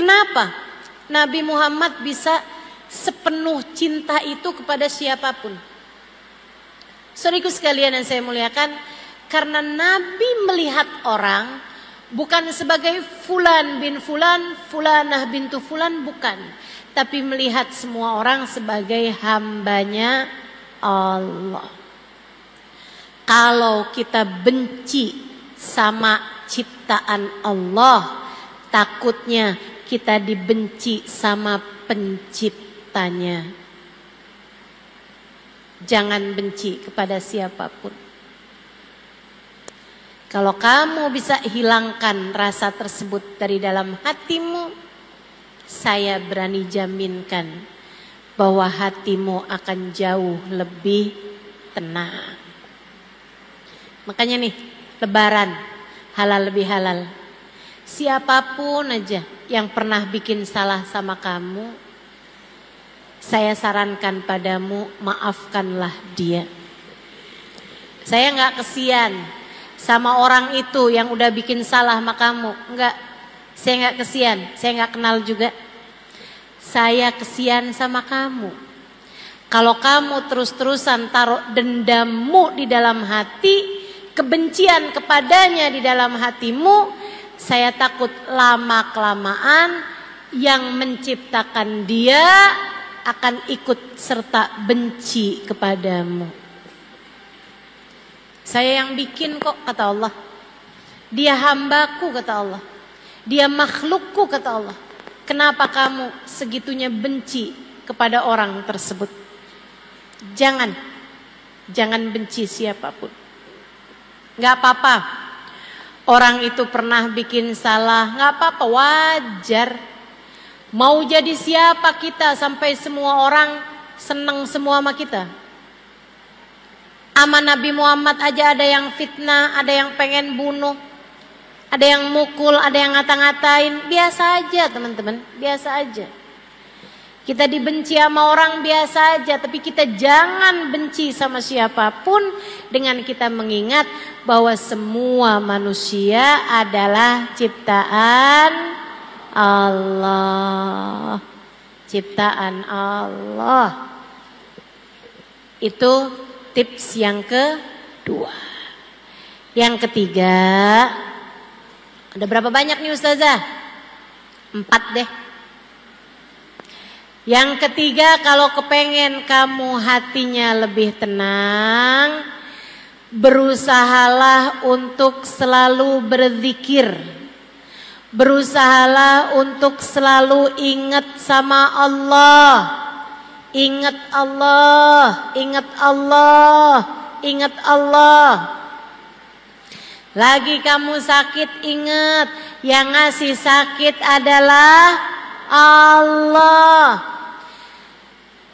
Kenapa Nabi Muhammad bisa sepenuh cinta itu kepada siapapun? Saudaraku sekalian yang saya muliakan, karena Nabi melihat orang bukan sebagai fulan bin fulan, fulanah bintu fulan, bukan. Tapi melihat semua orang sebagai hambanya Allah. Kalau kita benci sama ciptaan Allah, takutnya kita dibenci sama penciptanya. Jangan benci kepada siapapun. Kalau kamu bisa hilangkan rasa tersebut dari dalam hatimu, saya berani jaminkan bahwa hatimu akan jauh lebih tenang. Makanya nih, Lebaran, halal lebih halal. Siapapun aja yang pernah bikin salah sama kamu, saya sarankan padamu, maafkanlah dia. Saya nggak kesian sama orang itu yang udah bikin salah sama kamu. Enggak, saya nggak kesian, saya nggak kenal juga. Saya kesian sama kamu. Kalau kamu terus-terusan taruh dendammu di dalam hati, kebencian kepadanya di dalam hatimu, saya takut lama-kelamaan yang menciptakan dia akan ikut serta benci kepadamu. Saya yang bikin kok, kata Allah. Dia hambaku, kata Allah. Dia makhlukku, kata Allah. Kenapa kamu segitunya benci kepada orang tersebut? Jangan benci siapapun. Gak apa-apa. Orang itu pernah bikin salah, gak apa-apa, wajar. Mau jadi siapa kita sampai semua orang senang semua sama kita? Sama Nabi Muhammad aja ada yang fitnah, ada yang pengen bunuh, ada yang mukul, ada yang ngata-ngatain. Biasa aja teman-teman, biasa aja. Kita dibenci sama orang biasa aja, tapi kita jangan benci sama siapapun dengan kita mengingat bahwa semua manusia adalah ciptaan Allah. Ciptaan Allah. Itu tips yang kedua. Yang ketiga, ada berapa banyak nih Ustazah? 4 deh. Yang ketiga, kalau kepengen kamu hatinya lebih tenang, berusahalah untuk selalu berzikir. Berusahalah untuk selalu ingat sama Allah. Ingat Allah, ingat Allah, ingat Allah. Lagi kamu sakit, ingat yang ngasih sakit adalah Allah.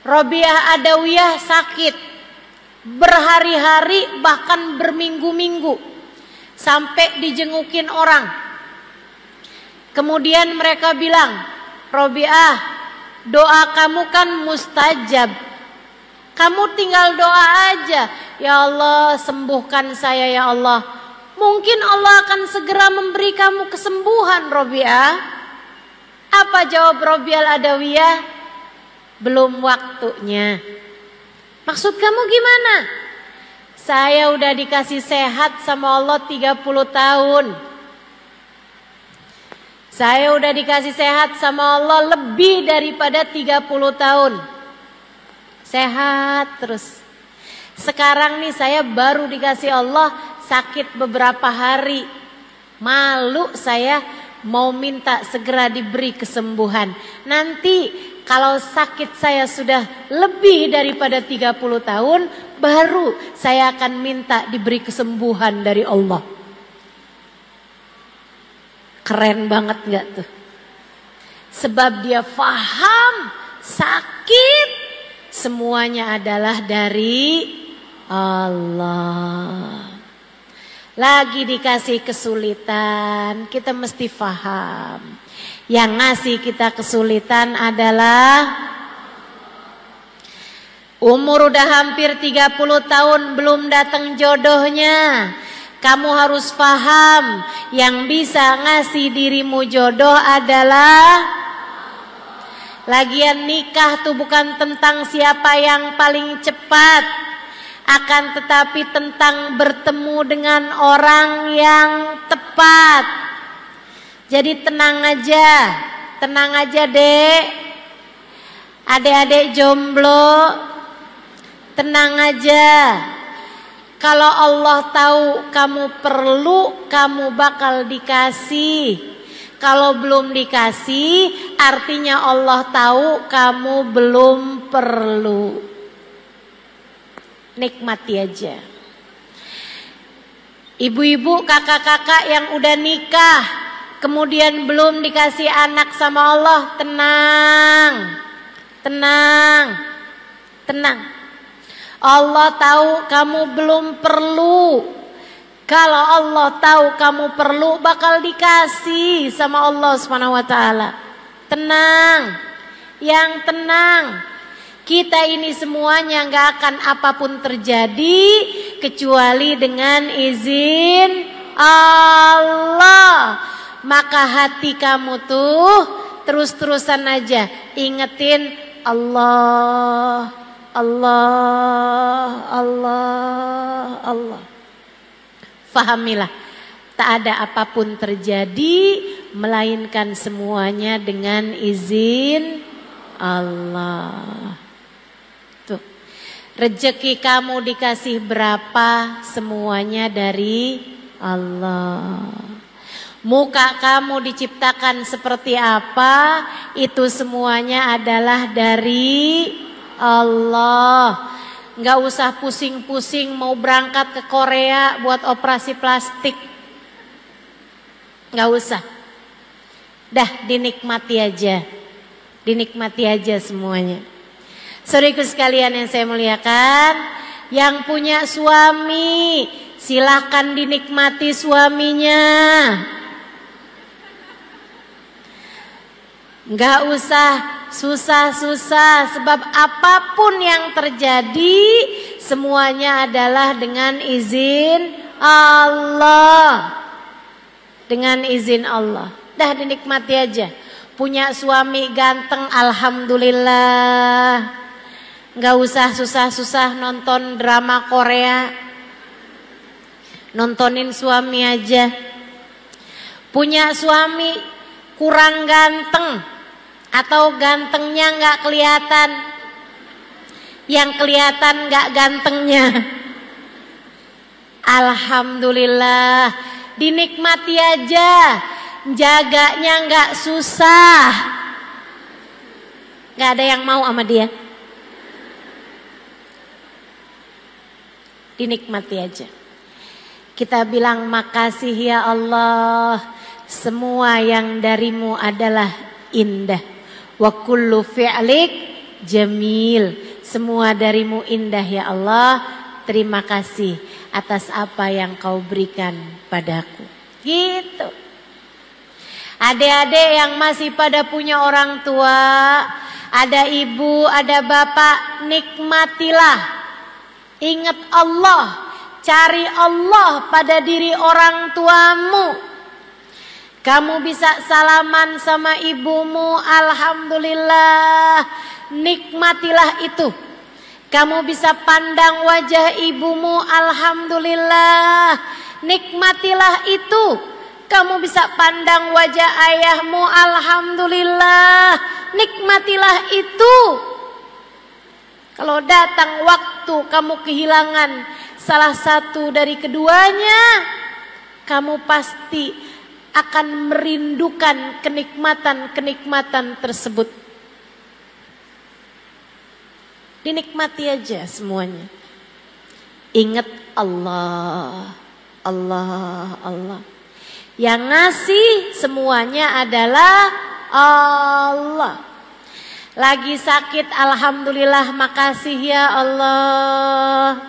Robiah Adawiyah sakit berhari-hari bahkan berminggu-minggu sampai dijengukin orang. Kemudian mereka bilang, Robiah, doa kamu kan mustajab. Kamu tinggal doa aja. Ya Allah, sembuhkan saya ya Allah. Mungkin Allah akan segera memberi kamu kesembuhan, Robiah. Apa jawab Robiah Adawiyah? Belum waktunya. Maksud kamu gimana? Saya udah dikasih sehat sama Allah 30 tahun. Saya udah dikasih sehat sama Allah lebih daripada 30 tahun. Sehat terus. Sekarang nih saya baru dikasih Allah sakit beberapa hari. Malu saya mau minta segera diberi kesembuhan. Nanti kalau sakit saya sudah lebih daripada 30 tahun, baru saya akan minta diberi kesembuhan dari Allah. Keren banget gak tuh? Sebab dia faham sakit semuanya adalah dari Allah. Lagi dikasih kesulitan, kita mesti faham. Yang ngasih kita kesulitan adalah umur udah hampir 30 tahun belum datang jodohnya. Kamu harus paham, yang bisa ngasih dirimu jodoh adalah. Lagian nikah tuh bukan tentang siapa yang paling cepat, akan tetapi tentang bertemu dengan orang yang tepat. Jadi tenang aja dek, adik-adik jomblo, tenang aja. Kalau Allah tahu kamu perlu, kamu bakal dikasih. Kalau belum dikasih, artinya Allah tahu kamu belum perlu. Nikmati aja. Ibu-ibu, kakak-kakak yang udah nikah, kemudian belum dikasih anak sama Allah, tenang. Allah tahu kamu belum perlu. Kalau Allah tahu kamu perlu, bakal dikasih sama Allah Subhanahu wa taala. Tenang. Kita ini semuanya gak akan apapun terjadi kecuali dengan izin Allah. Maka hati kamu tuh terus-terusan aja ingetin Allah. Fahamilah, tak ada apapun terjadi melainkan semuanya dengan izin Allah. Tuh, rezeki kamu dikasih berapa, semuanya dari Allah. Muka kamu diciptakan seperti apa, itu semuanya adalah dari Allah. Nggak usah pusing-pusing mau berangkat ke Korea buat operasi plastik. Nggak usah. Dah, dinikmati aja semuanya. Saudaraku sekalian yang saya muliakan, yang punya suami silahkan dinikmati suaminya. Nggak usah susah-susah, sebab apapun yang terjadi semuanya adalah dengan izin Allah. Dengan izin Allah. Dah, dinikmati aja. Punya suami ganteng, alhamdulillah. Nggak usah susah-susah nonton drama Korea. Nontonin suami aja. Punya suami kurang ganteng atau gantengnya nggak kelihatan, yang kelihatan nggak gantengnya, alhamdulillah, dinikmati aja, jaganya nggak susah, nggak ada yang mau sama dia, dinikmati aja. Kita bilang makasih ya Allah, semua yang darimu adalah indah. Wa kullu fi'lik jamil. Semua darimu indah ya Allah. Terima kasih atas apa yang kau berikan padaku. Gitu. Adik-adik yang masih pada punya orang tua, ada ibu, ada bapak, nikmatilah. Ingat Allah, cari Allah pada diri orang tuamu. Kamu bisa salaman sama ibumu, alhamdulillah, nikmatilah itu. Kamu bisa pandang wajah ibumu, alhamdulillah, nikmatilah itu. Kamu bisa pandang wajah ayahmu, alhamdulillah, nikmatilah itu. Kalau datang waktu kamu kehilangan salah satu dari keduanya, kamu pasti akan merindukan kenikmatan-kenikmatan tersebut. Dinikmati aja semuanya. Ingat Allah. Yang ngasih semuanya adalah Allah. Lagi sakit, alhamdulillah, makasih ya Allah.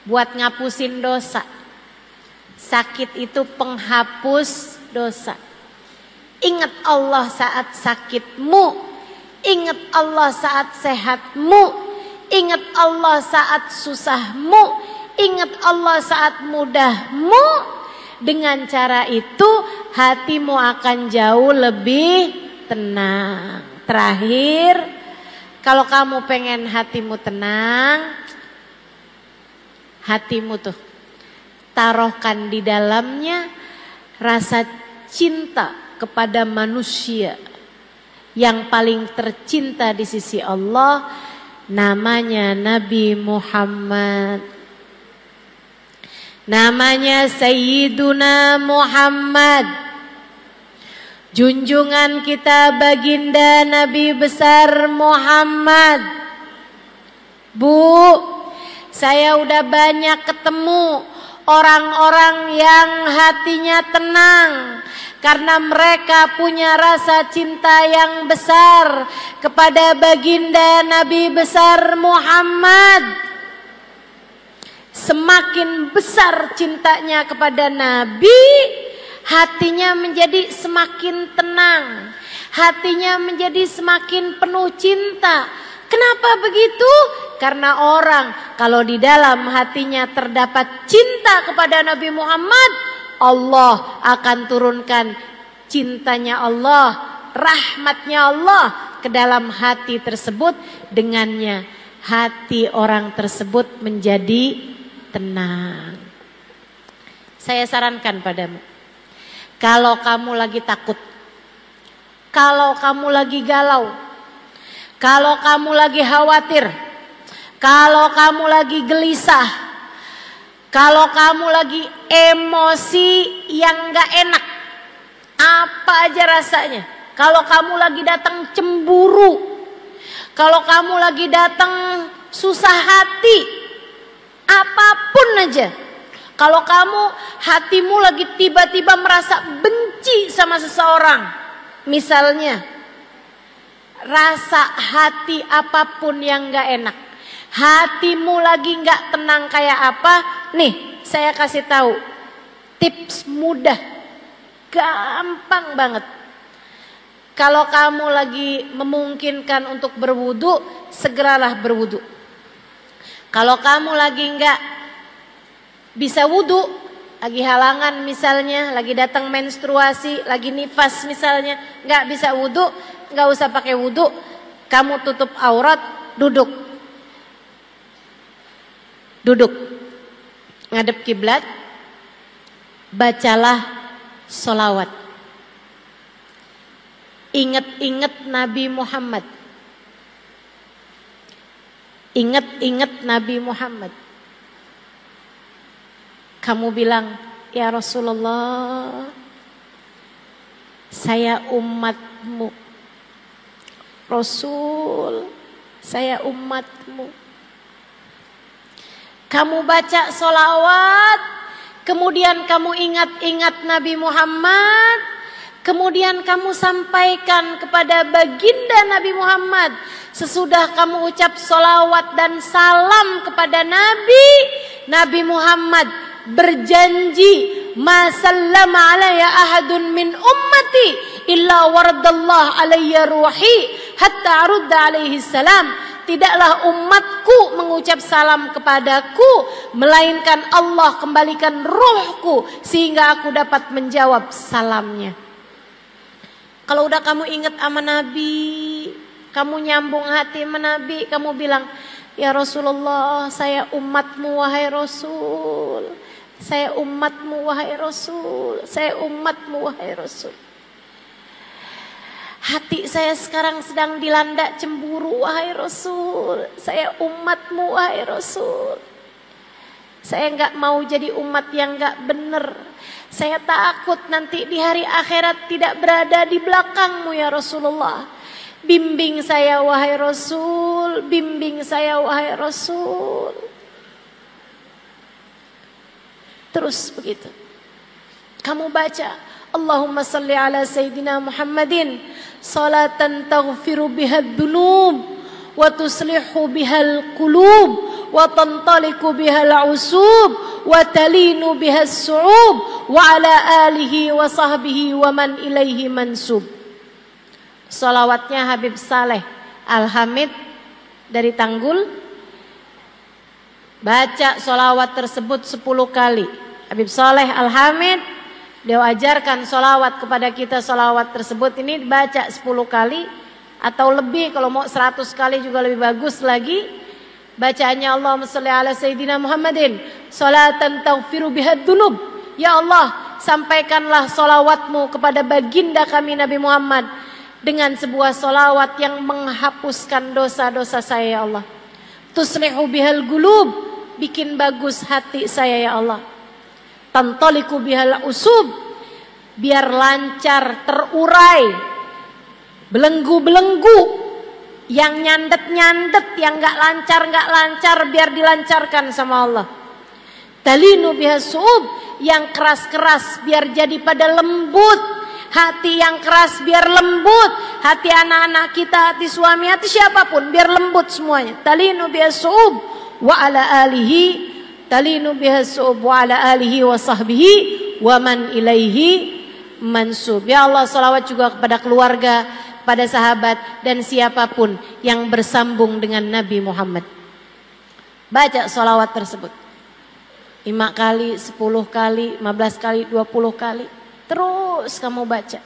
Buat ngapusin dosa. Sakit itu penghapus dosa. Ingat Allah saat sakitmu. Ingat Allah saat sehatmu. Ingat Allah saat susahmu. ingat Allah saat mudahmu. Dengan cara itu hatimu akan jauh lebih tenang. Terakhir, kalau kamu pengen hatimu tenang, hatimu tuh taruhkan di dalamnya rasa cinta kepada manusia yang paling tercinta di sisi Allah, namanya Nabi Muhammad. Namanya Sayyiduna Muhammad. Junjungan kita baginda Nabi besar Muhammad. Bu, saya udah banyak ketemu orang-orang yang hatinya tenang karena mereka punya rasa cinta yang besar kepada baginda Nabi besar Muhammad. Semakin besar cintanya kepada Nabi, hatinya menjadi semakin tenang, hatinya menjadi semakin penuh cinta. Kenapa begitu? Karena orang kalau di dalam hatinya terdapat cinta kepada Nabi Muhammad, Allah akan turunkan cintanya Allah, rahmatnya Allah ke dalam hati tersebut. Dengannya hati orang tersebut menjadi tenang. Saya sarankan padamu, kalau kamu lagi takut, kalau kamu lagi galau, kalau kamu lagi khawatir, kalau kamu lagi gelisah, kalau kamu lagi emosi yang gak enak, apa aja rasanya, kalau kamu lagi datang cemburu, kalau kamu lagi datang susah hati, apapun aja. Kalau kamu hatimu lagi tiba-tiba merasa benci sama seseorang, misalnya rasa hati apapun yang gak enak, hatimu lagi gak tenang kayak apa, nih saya kasih tahu tips mudah, gampang banget. Kalau kamu lagi memungkinkan untuk berwudu, segeralah berwudu. Kalau kamu lagi nggak bisa wudu, lagi halangan misalnya, lagi datang menstruasi, lagi nifas misalnya, nggak bisa wudu, nggak usah pakai wudu, kamu tutup aurat, duduk, ngadep kiblat, bacalah sholawat, ingat-ingat Nabi Muhammad. Ingat-ingat Nabi Muhammad. Kamu bilang, ya Rasulullah, saya umatmu. Rasul, saya umatmu. Kamu baca sholawat, kemudian kamu ingat-ingat Nabi Muhammad, kemudian kamu sampaikan kepada baginda Nabi Muhammad. Sesudah kamu ucap sholawat dan salam kepada Nabi, Nabi Muhammad berjanji, ma sallama alayya ahadun min ummati illa waradallah alayya ruhi hatta arudda alaihi salam. Tidaklah umatku mengucap salam kepadaku, melainkan Allah kembalikan ruhku sehingga aku dapat menjawab salamnya. Kalau udah kamu ingat sama Nabi, kamu nyambung hati sama Nabi, kamu bilang, ya Rasulullah, saya umatmu wahai Rasul. Saya umatmu wahai Rasul. Saya umatmu wahai Rasul. Hati saya sekarang sedang dilanda cemburu wahai Rasul. Saya umatmu wahai Rasul. Saya enggak mau jadi umat yang enggak benar. Saya takut nanti di hari akhirat tidak berada di belakangmu ya Rasulullah. Bimbing saya wahai Rasul, bimbing saya wahai Rasul. Terus begitu. Kamu baca, Allahumma salli ala Sayyidina Muhammadin salatan taghfiru bihad dunub wa tuslihu bihal qulub wa tantaliku bihal usub wa talinu bihas su'ub wa ala alihi wa sahbihi wa man ilaihi mansub. Salawatnya Habib Saleh Al-Hamid dari Tanggul. Baca solawat tersebut 10 kali. Habib Soleh Al-Hamid, dia ajarkan solawat kepada kita. Solawat tersebut ini dibaca 10 kali atau lebih, kalau mau 100 kali juga lebih bagus lagi. Bacaannya Allahumma sholli ala Sayyidina Muhammadin salatan taghfiru bihad dzunub. Ya Allah, sampaikanlah solawatmu kepada baginda kami Nabi Muhammad dengan sebuah solawat yang menghapuskan dosa-dosa saya ya Allah. Tuslihu bihal gulub, bikin bagus hati saya ya Allah. Tantaliku bihal usub, biar lancar terurai belenggu-belenggu yang nyandet-nyandet, yang gak lancar biar dilancarkan sama Allah. Talinu bihas suub, yang keras-keras biar jadi pada lembut. Hati yang keras biar lembut, hati anak-anak kita, hati suami, hati siapapun biar lembut semuanya. Talinu bihas-su'ub wa ala alihi, talinu bihas-su'ub wa ala alihi wa sahbihi wa man ilaihi mansub. Ya Allah, salawat juga kepada keluarga, pada sahabat dan siapapun yang bersambung dengan Nabi Muhammad. Baca salawat tersebut 5 kali, 10 kali, 15 kali, 20 kali. Terus kamu baca.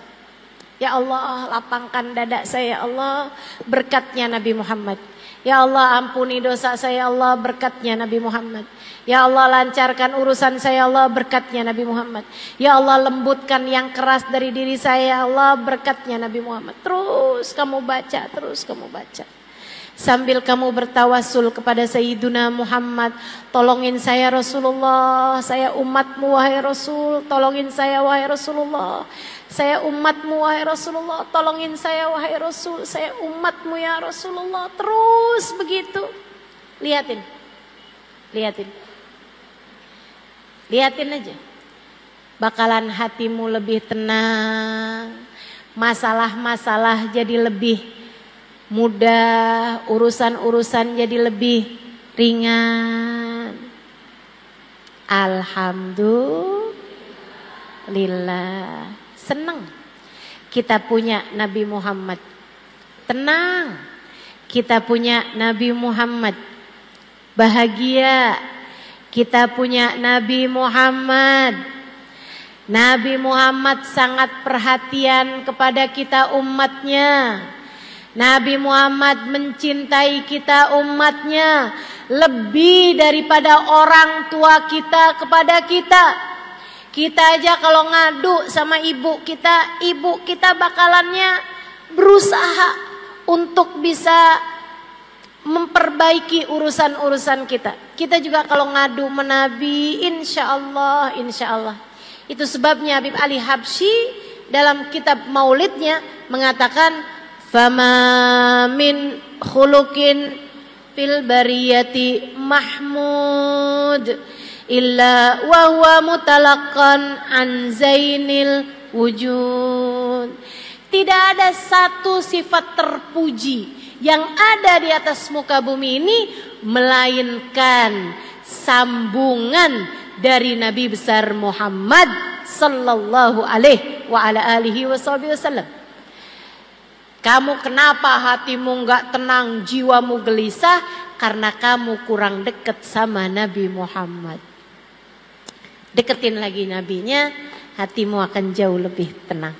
Ya Allah, lapangkan dada saya ya Allah, berkatnya Nabi Muhammad. Ya Allah, ampuni dosa saya ya Allah, berkatnya Nabi Muhammad. Ya Allah, lancarkan urusan saya ya Allah, berkatnya Nabi Muhammad. Ya Allah, lembutkan yang keras dari diri saya ya Allah, berkatnya Nabi Muhammad. Terus kamu baca, terus kamu baca. Sambil kamu bertawasul kepada Sayyiduna Muhammad, tolongin saya Rasulullah, saya umatmu wahai Rasul, tolongin saya wahai Rasulullah, saya umatmu wahai Rasulullah, tolongin saya wahai Rasul, saya umatmu ya Rasulullah. Terus begitu. Lihatin, lihatin, lihatin aja, bakalan hatimu lebih tenang, masalah-masalah jadi lebih mudah, urusan-urusan jadi lebih ringan. Alhamdulillah. Senang kita punya Nabi Muhammad. Tenang kita punya Nabi Muhammad. Bahagia kita punya Nabi Muhammad. Nabi Muhammad sangat perhatian kepada kita umatnya. Nabi Muhammad mencintai kita umatnya lebih daripada orang tua kita kepada kita. Kita aja kalau ngadu sama ibu kita bakalannya berusaha untuk bisa memperbaiki urusan-urusan kita. Kita juga kalau ngadu menabi, insya Allah. Itu sebabnya Habib Ali Habsyi dalam kitab maulidnya mengatakan, fama min khuluqin fil bariyati mahmud illa wa huwa mutalaqqan an zainil wujud. Tidak ada satu sifat terpuji yang ada di atas muka bumi ini melainkan sambungan dari Nabi besar Muhammad sallallahu alaihi wa ala alihi wasallam. Kamu kenapa hatimu enggak tenang, jiwamu gelisah? Karena kamu kurang dekat sama Nabi Muhammad. Deketin lagi Nabinya, hatimu akan jauh lebih tenang.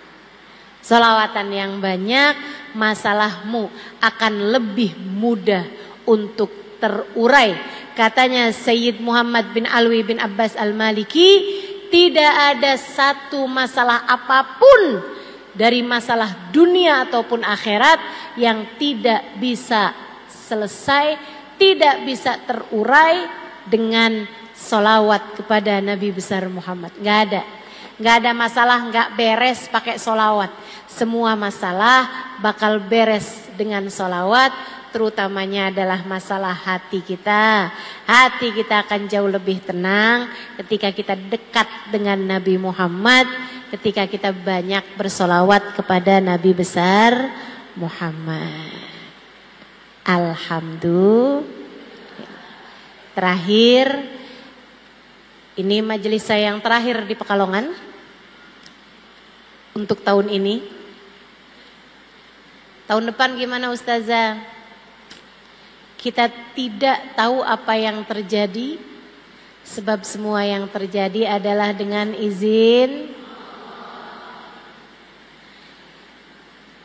Salawatan yang banyak, masalahmu akan lebih mudah untuk terurai. Katanya Sayyid Muhammad bin Alwi bin Abbas Al-Maliki, tidak ada satu masalah apapun dari masalah dunia ataupun akhirat yang tidak bisa selesai, tidak bisa terurai dengan solawat kepada Nabi besar Muhammad. Gak ada masalah gak beres pakai solawat. Semua masalah bakal beres dengan solawat, terutamanya adalah masalah hati kita. Hati kita akan jauh lebih tenang ketika kita dekat dengan Nabi Muhammad, ketika kita banyak bersolawat kepada Nabi besar Muhammad. Alhamdulillah. Terakhir, ini majelis saya yang terakhir di Pekalongan untuk tahun ini. Tahun depan gimana Ustazah? kita tidak tahu apa yang terjadi, sebab semua yang terjadi adalah dengan izin.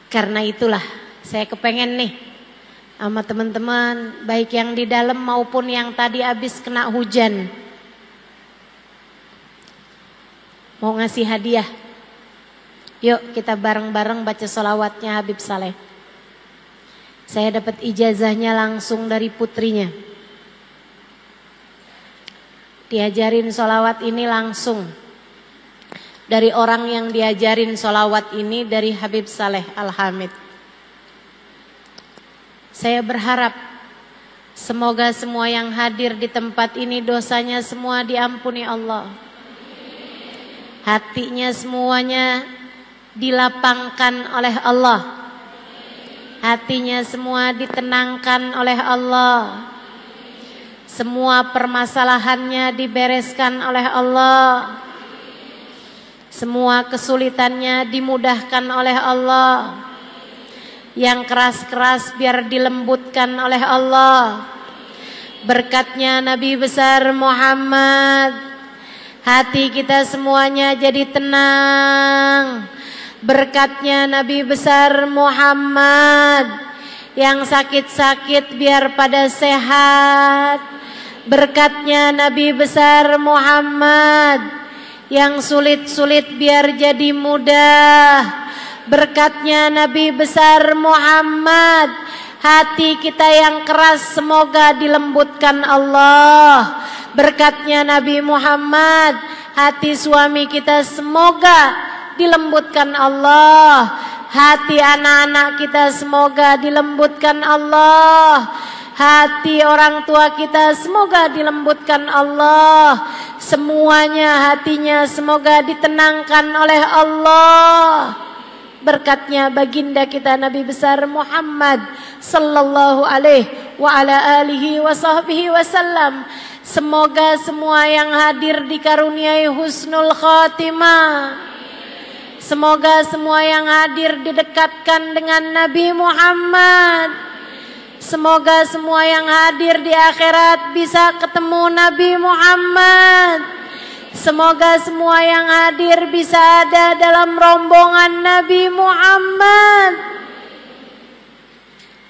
Karena itulah saya kepengen nih sama teman-teman, baik yang di dalam maupun yang tadi habis kena hujan, mau ngasih hadiah. Yuk kita bareng-bareng baca sholawatnya Habib Saleh. Saya dapat ijazahnya langsung dari putrinya. Diajarin sholawat ini langsung dari orang yang diajarin sholawat ini, dari Habib Saleh Al-Hamid. Saya berharap semoga semua yang hadir di tempat ini dosanya semua diampuni Allah. Hatinya semuanya dilapangkan oleh Allah. Hatinya semua ditenangkan oleh Allah. Semua permasalahannya dibereskan oleh Allah. Semua kesulitannya dimudahkan oleh Allah. Yang keras-keras biar dilembutkan oleh Allah. Berkatnya Nabi besar Muhammad, hati kita semuanya jadi tenang. Berkatnya Nabi besar Muhammad, yang sakit-sakit biar pada sehat. Berkatnya Nabi besar Muhammad, yang sulit-sulit biar jadi mudah. Berkatnya Nabi besar Muhammad, hati kita yang keras semoga dilembutkan Allah. Berkatnya Nabi Muhammad, hati suami kita semoga dilembutkan Allah. Hati anak-anak kita semoga dilembutkan Allah. Hati orang tua kita semoga dilembutkan Allah. Semuanya hatinya semoga ditenangkan oleh Allah. Berkatnya baginda kita Nabi besar Muhammad sallallahu alaihi wa ala alihi wa sahbihi wasallam. Semoga semua yang hadir dikaruniai husnul khatimah. Semoga semua yang hadir didekatkan dengan Nabi Muhammad. Semoga semua yang hadir di akhirat bisa ketemu Nabi Muhammad. Semoga semua yang hadir bisa ada dalam rombongan Nabi Muhammad.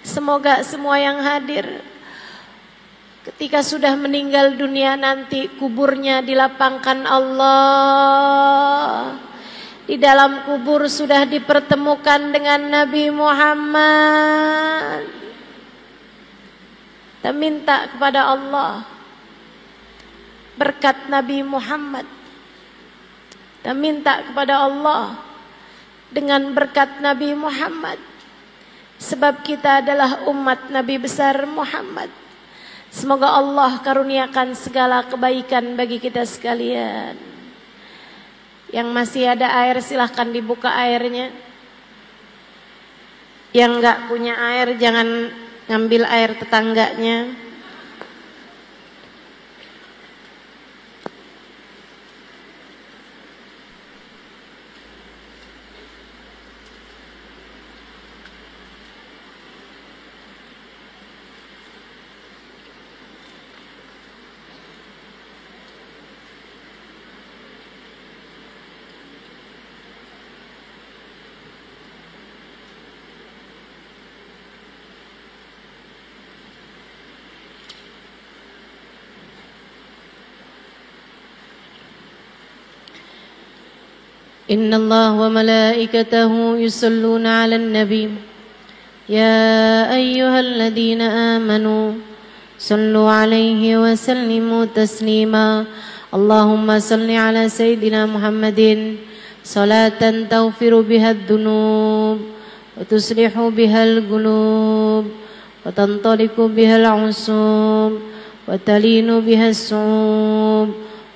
Semoga semua yang hadir ketika sudah meninggal dunia nanti kuburnya dilapangkan Allah. Di dalam kubur sudah dipertemukan dengan Nabi Muhammad. Kita minta kepada Allah berkat Nabi Muhammad. Kita minta kepada Allah dengan berkat Nabi Muhammad. Sebab kita adalah umat Nabi besar Muhammad. Semoga Allah karuniakan segala kebaikan bagi kita sekalian. Yang masih ada air silahkan dibuka airnya. Yang enggak punya air jangan ngambil air tetangganya. إن الله وملائكته يصلون على النبي يا أيها الذين آمنوا صلوا عليه وسلموا تسليما اللهم صل على سيدنا محمد صلاة تغفر بها الذنوب وتصلح بها القلوب وتنطلق بها العصوب وتلين بها الصعوب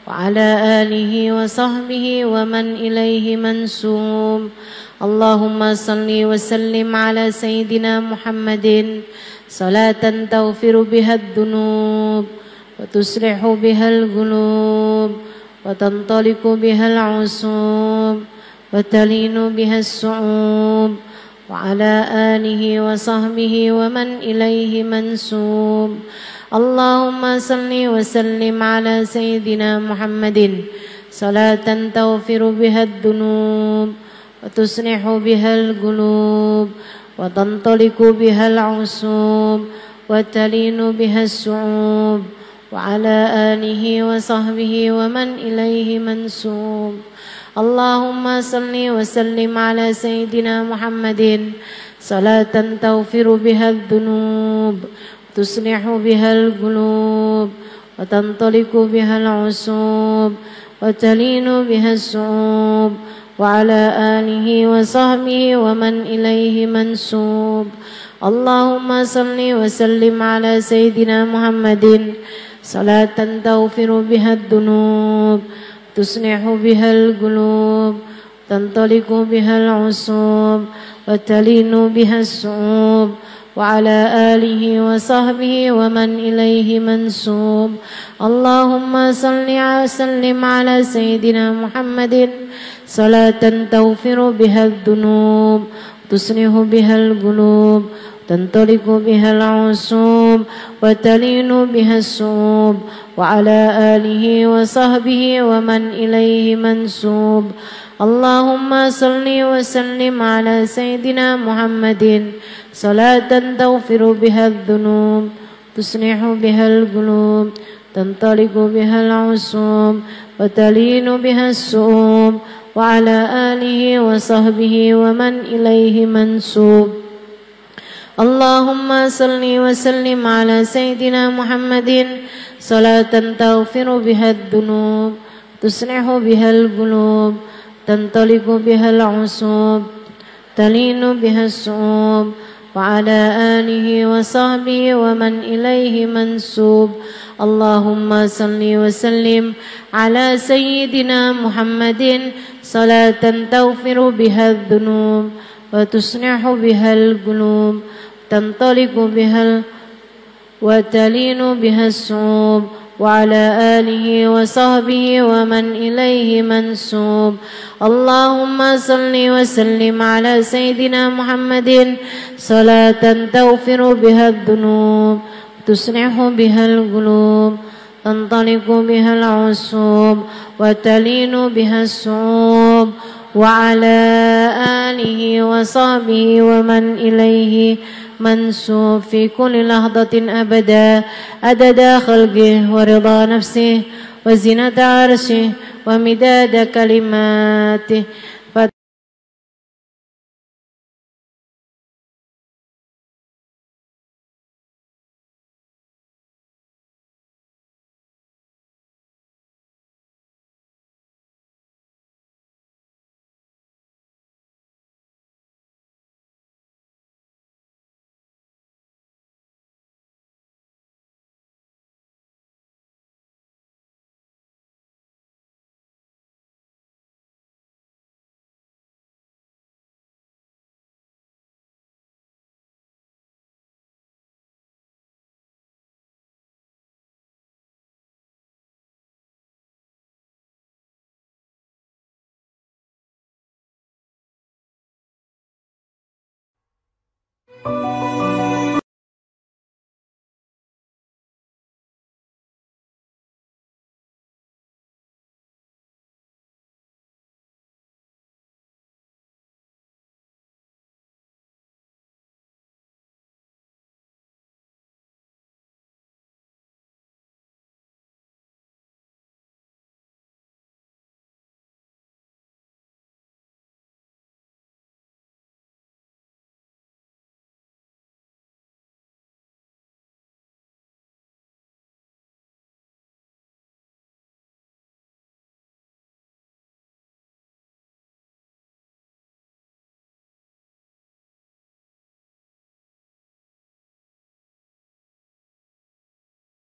وعلى آله وصحبه ومن إليه منسوب اللهم صل وسلم على سيدنا محمد صلاة تغفر بها الذنوب وتصلح بها القلوب وتنطلق بها العصوب وتلين بها الصعوب وعلى آله وصحبه ومن إليه منسوب اللهم صل وسلم على سيدنا محمد صلاة تغفر بها الذنوب وتصلح بها القلوب وتنطلق بها العصوب وتلين بها الصعوب وعلى آله وصحبه ومن إليه منسوب اللهم صل وسلم على سيدنا محمد صلاة تغفر بها الذنوب تصلح بها القلوب وتنطلق بها العصوب وتلين بها الصعوب وعلى آله وصحبه ومن إليه منسوب اللهم صل وسلم على سيدنا محمد صلاة تغفر بها الذنوب تصلح بها القلوب تنطلق بها العصوب وتلين بها الصعوب وعلى آله وصحبه ومن إليه منسوب اللهم صل وسلم على سيدنا محمد صلاة تغفر بها الذنوب تصلح بها القلوب تنطلق بها العصوب وتلين بها الصعوب وعلى آله وصحبه ومن إليه منسوب اللهم صل وسلم على سيدنا محمد صلاة تغفر بها الذنوب تصلح بها القلوب تنطلق بها العصوب وتلين بها الصعوب وعلى آله وصحبه ومن إليه منسوب اللهم صل وسلم على سيدنا محمد صلاة تغفر بها الذنوب تصلح بها القلوب تنطلق بها العصوب تلين بها الصعوب وعلى آله وصحبه ومن إليه منسوب اللهم صل وسلم على سيدنا محمد صلاة تغفر بها الذنوب وتصلح بها القلوب تنطلق بها وتلين بها الصعوب وعلى آله وصحبه ومن إليه منسوب اللهم صل وسلم على سيدنا محمد صلاة تغفر بها الذنوب تصلح بها القلوب تنطلق بها العصوب وتلين بها الصعوب وعلى آله وصحبه ومن إليه منسوب في كل لحظة أبدا عدد خلقه ورضا نفسه وزنة عرشه ومداد كلماته